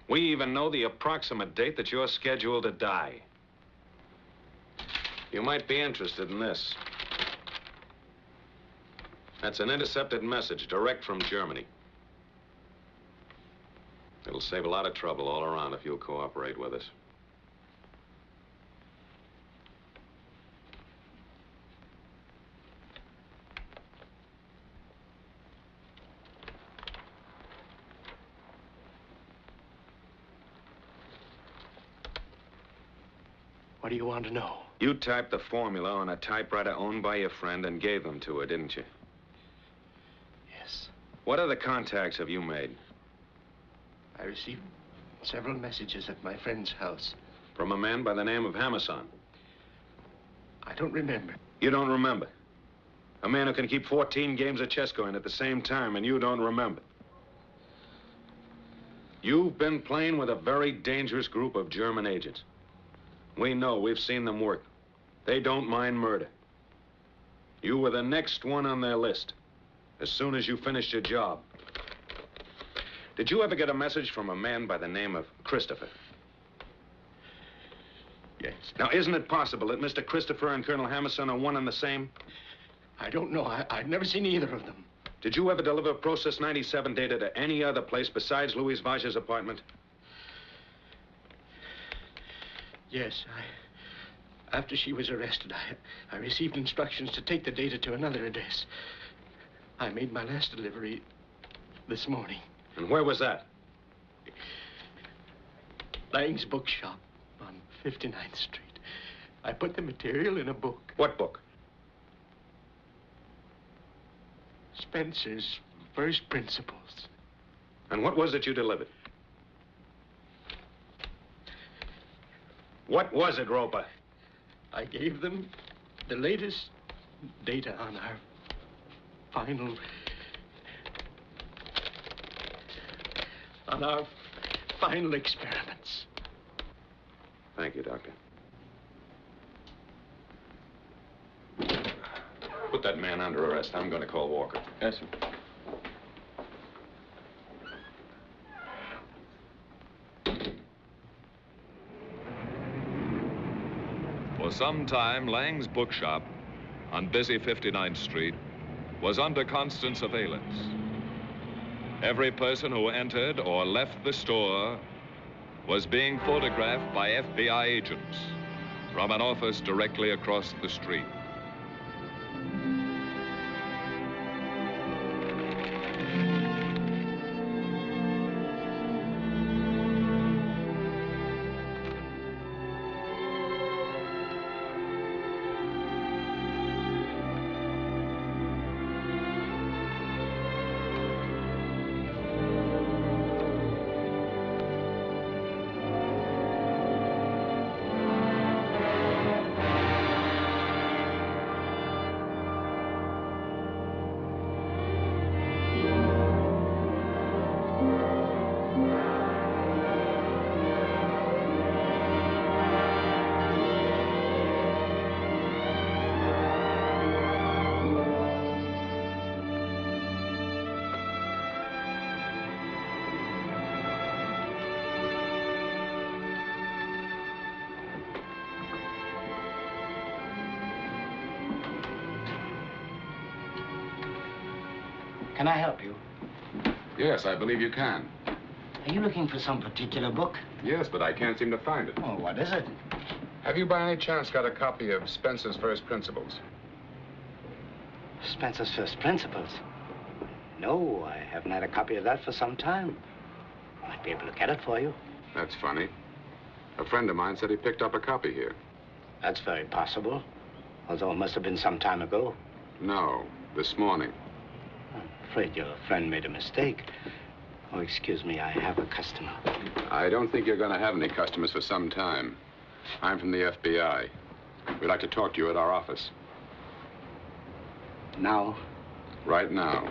We even know the approximate date that you're scheduled to die. You might be interested in this. That's an intercepted message direct from Germany. It'll save a lot of trouble all around if you'll cooperate with us. What do you want to know? You typed the formula on a typewriter owned by your friend and gave them to her, didn't you? Yes. What other contacts have you made? I received several messages at my friend's house. From a man by the name of Hammerson? I don't remember. You don't remember? A man who can keep 14 games of chess going at the same time, and you don't remember? You've been playing with a very dangerous group of German agents. We know, we've seen them work. They don't mind murder. You were the next one on their list, as soon as you finished your job. Did you ever get a message from a man by the name of Christopher? Yes. Now, isn't it possible that Mr. Christopher and Colonel Hammerson are one and the same? I don't know. I've never seen either of them. Did you ever deliver Process 97 data to any other place besides Louise Vache's apartment? Yes, after she was arrested, I received instructions to take the data to another address. I made my last delivery this morning. And where was that? Lang's bookshop on 59th Street. I put the material in a book. What book? Spencer's First Principles. And what was it you delivered? What was it, Roper? I gave them the latest data on our final experiments. Thank you, Doctor. Put that man under arrest. I'm going to call Walker. Yes, sir. For some time, Lang's bookshop on busy 59th Street was under constant surveillance. Every person who entered or left the store was being photographed by FBI agents from an office directly across the street. Can I help you? Yes, I believe you can. Are you looking for some particular book? Yes, but I can't seem to find it. Oh, what is it? Have you by any chance got a copy of Spencer's First Principles? Spencer's First Principles? No, I haven't had a copy of that for some time. Might be able to get it for you. That's funny. A friend of mine said he picked up a copy here. That's very possible, although it must have been some time ago. No, this morning. I'm afraid your friend made a mistake. Oh, excuse me, I have a customer. I don't think you're going to have any customers for some time. I'm from the FBI. We'd like to talk to you at our office. Now? Right now.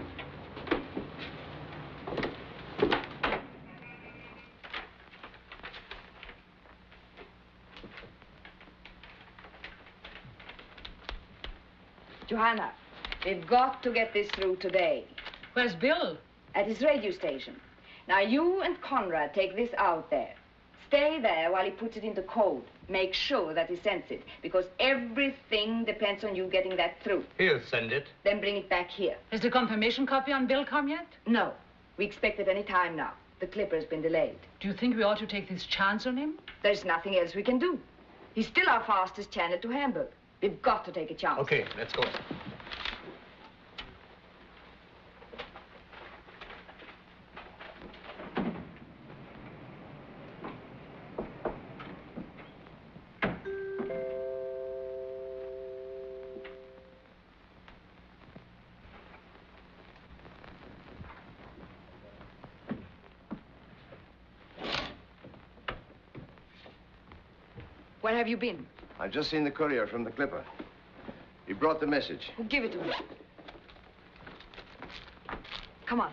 Johanna, we've got to get this through today. Where's Bill? At his radio station. Now, you and Conrad take this out there. Stay there while he puts it into code. Make sure that he sends it, because everything depends on you getting that through. He'll send it. Then bring it back here. Has the confirmation copy on Bill come yet? No. We expect it any time now. The clipper has been delayed. Do you think we ought to take this chance on him? There's nothing else we can do. He's still our fastest channel to Hamburg. We've got to take a chance. Okay, let's go. Where have you been? I've just seen the courier from the Clipper. He brought the message. Well, give it to me. Come on.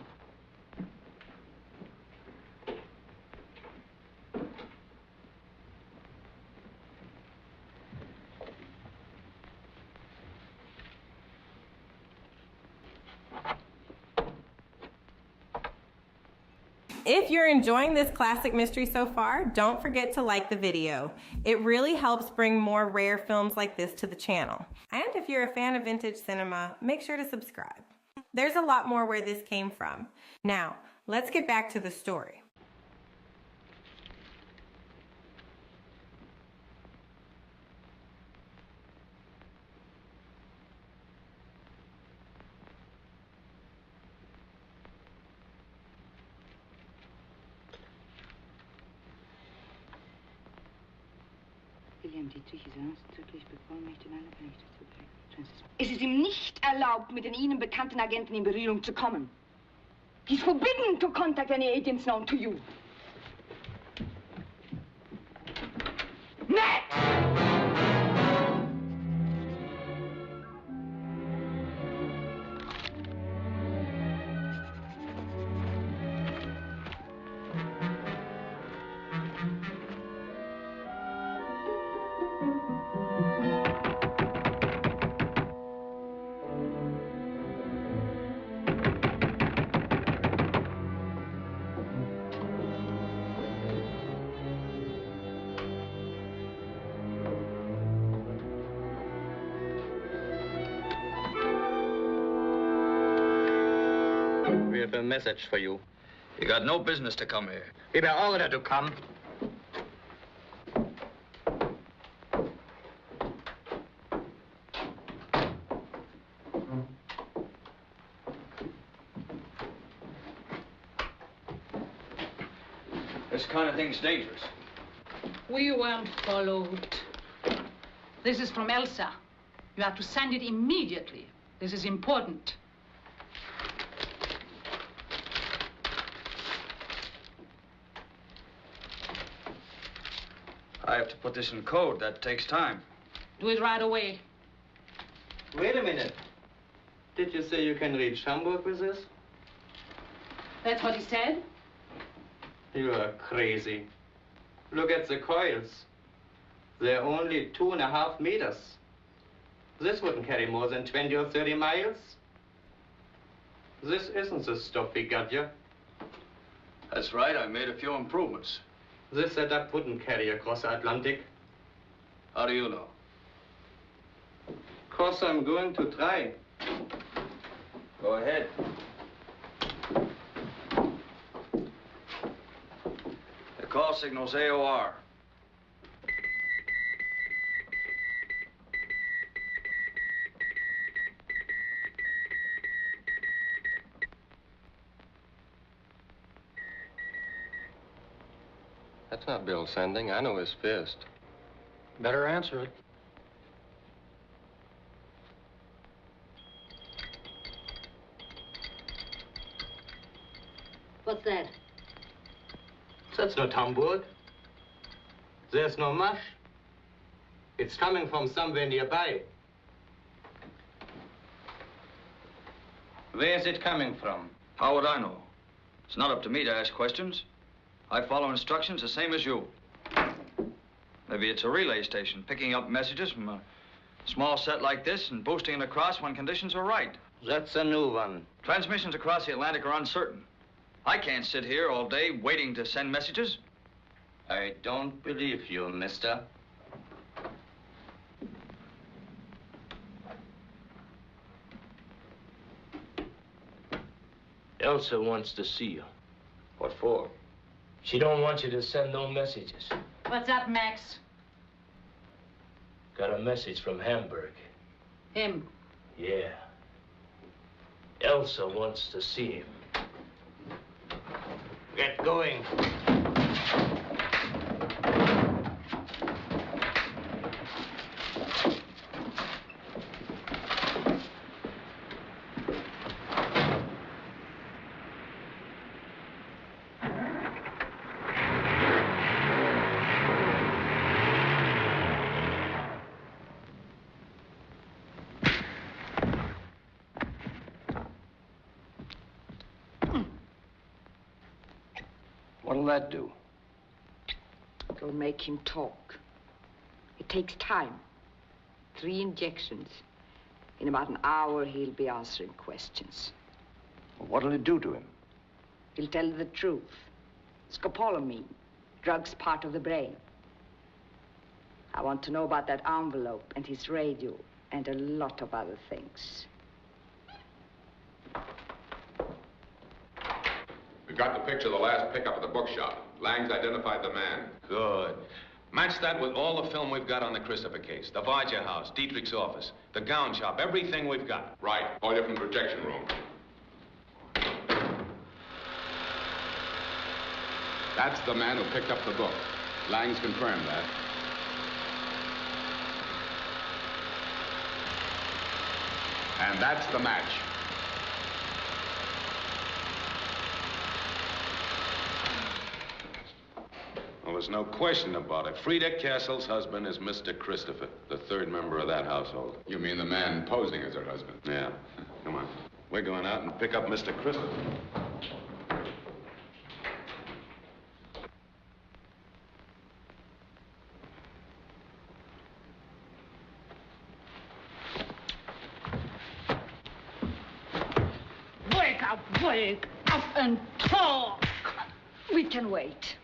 If you're enjoying this classic mystery so far, don't forget to like the video. It really helps bring more rare films like this to the channel. And if you're a fan of vintage cinema, make sure to subscribe. There's a lot more where this came from. Now, let's get back to the story. William Dietrich ist ausdrücklich bevollmächtigt, alle Berichte zu bringen. Es ist ihm nicht erlaubt, mit den Ihnen bekannten Agenten in Berührung zu kommen. He's forbidden to contact any agents known to you. Next! We have a message for you. You got no business to come here. We were ordered to come. This kind of thing's dangerous. We weren't followed. This is from Elsa. You have to send it immediately. This is important. I have to put this in code. That takes time. Do it right away. Wait a minute. Did you say you can reach Hamburg with this? That's what he said? You are crazy. Look at the coils. They're only 2.5 meters. This wouldn't carry more than 20 or 30 miles. This isn't the stuff we got you. That's right. I made a few improvements. This setup wouldn't carry across the Atlantic. How do you know? 'Cause I'm going to try. Go ahead. The call signal's AOR. That's not Bill sending. I know his fist. Better answer it. What's that? That's not Hamburg. There's no mush. It's coming from somewhere nearby. Where's it coming from? How would I know? It's not up to me to ask questions. I follow instructions the same as you. Maybe it's a relay station, picking up messages from a small set like this and boosting it across when conditions are right. That's a new one. Transmissions across the Atlantic are uncertain. I can't sit here all day waiting to send messages. I don't believe you, mister. Elsa wants to see you. What for? She don't want you to send no messages. What's up, Max? Got a message from Hamburg. Him. Yeah. Elsa wants to see him. Get going. What'll that do? It'll make him talk. It takes time. 3 injections. In about an hour, he'll be answering questions. Well, what'll it do to him? He'll tell you the truth. Scopolamine. Drugs part of the brain. I want to know about that envelope and his radio and a lot of other things. We got the picture of the last pickup at the bookshop. Lang's identified the man. Good. Match that with all the film we've got on the Christopher case. The Barger house, Dietrich's office, the gown shop, everything we've got. Right. All you from the projection room. That's the man who picked up the book. Lang's confirmed that. And that's the match. Well, there's no question about it. Frida Castle's husband is Mr. Christopher, the 3rd member of that household. You mean the man posing as her husband? Yeah. Come on. We're going out and pick up Mr. Christopher. Wake up and talk. We can wait.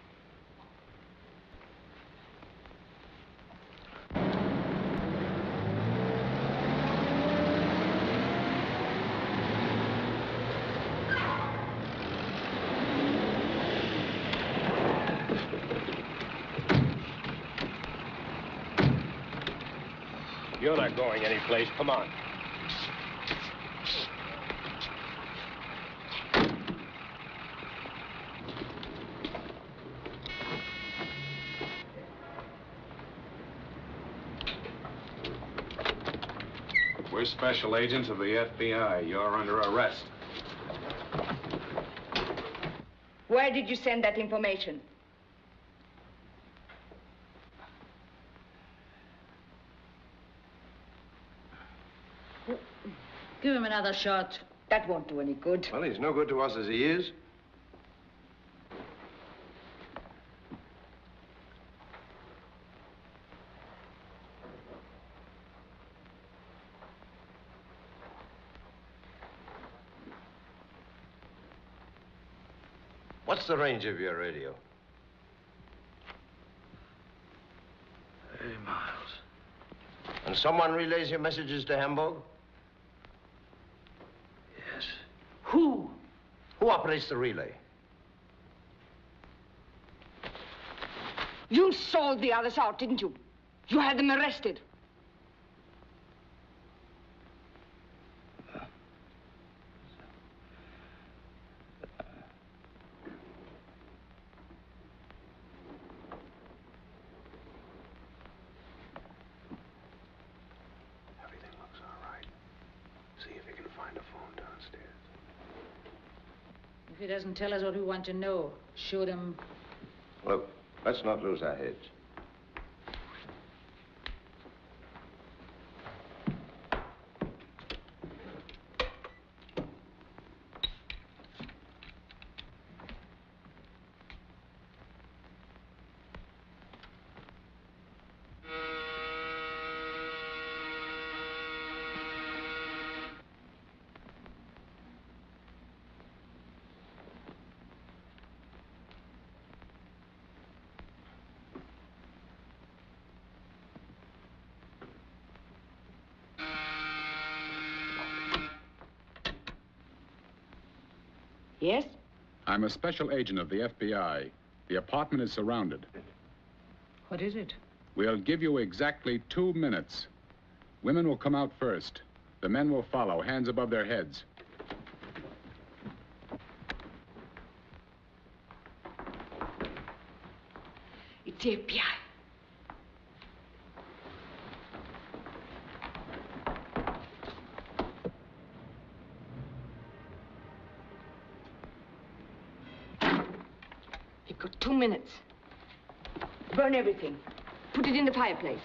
You're not going anyplace. Come on. We're special agents of the FBI. You're under arrest. Where did you send that information? Give him another shot. That won't do any good. Well, he's no good to us as he is. What's the range of your radio? 80 miles. And someone relays your messages to Hamburg? Yes. Who? Who operates the relay? You sold the others out, didn't you? You had them arrested. If he doesn't tell us what we want to know, shoot him. Look, let's not lose our heads. Yes? I'm a special agent of the FBI. The apartment is surrounded. What is it? We'll give you exactly 2 minutes. Women will come out first. The men will follow, hands above their heads. It's the FBI. You've got 2 minutes. Burn everything. Put it in the fireplace.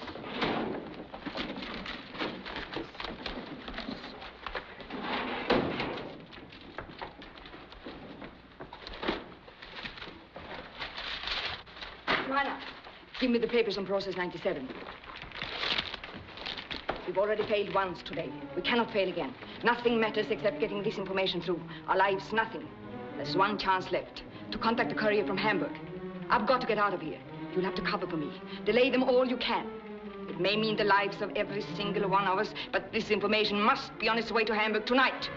Joanna, give me the papers on Process 97. We've already failed once today. We cannot fail again. Nothing matters except getting this information through. Our lives, nothing. There's one chance left. To contact the courier from Hamburg. I've got to get out of here. You'll have to cover for me. Delay them all you can. It may mean the lives of every single one of us, but this information must be on its way to Hamburg tonight.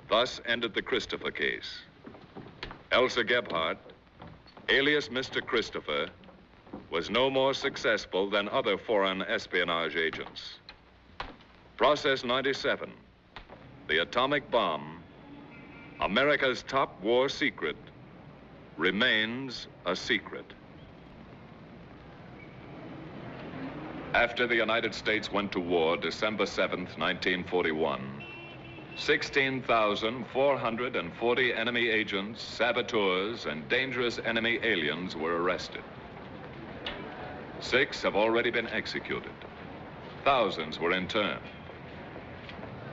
Thus ended the Christopher case. Elsa Gebhardt, alias Mr. Christopher, was no more successful than other foreign espionage agents. Process 97, the atomic bomb, America's top war secret, remains a secret. After the United States went to war December 7th, 1941, 16,440 enemy agents, saboteurs, and dangerous enemy aliens were arrested. 6 have already been executed. Thousands were interned.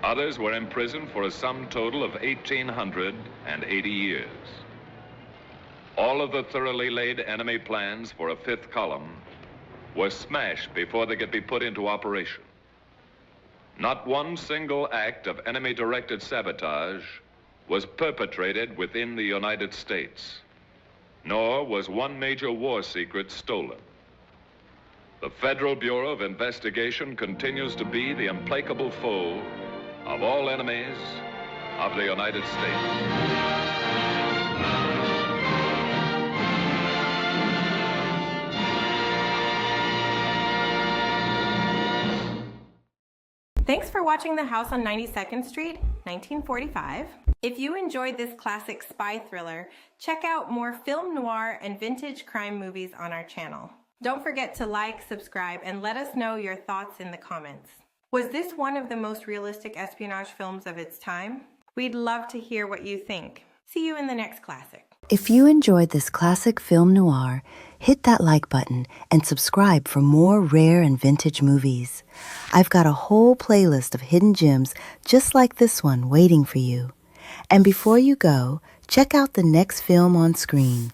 Others were imprisoned for a sum total of 1,880 years. All of the thoroughly laid enemy plans for a 5th column were smashed before they could be put into operation. Not one single act of enemy-directed sabotage was perpetrated within the United States, nor was one major war secret stolen. The Federal Bureau of Investigation continues to be the implacable foe of all enemies of the United States. Thanks for watching The House on 92nd Street. 1945. If you enjoyed this classic spy thriller, check out more film noir and vintage crime movies on our channel. Don't forget to like, subscribe, and let us know your thoughts in the comments. Was this one of the most realistic espionage films of its time? We'd love to hear what you think. See you in the next classic. If you enjoyed this classic film noir, hit that like button and subscribe for more rare and vintage movies. I've got a whole playlist of hidden gems just like this one waiting for you. And before you go, check out the next film on screen.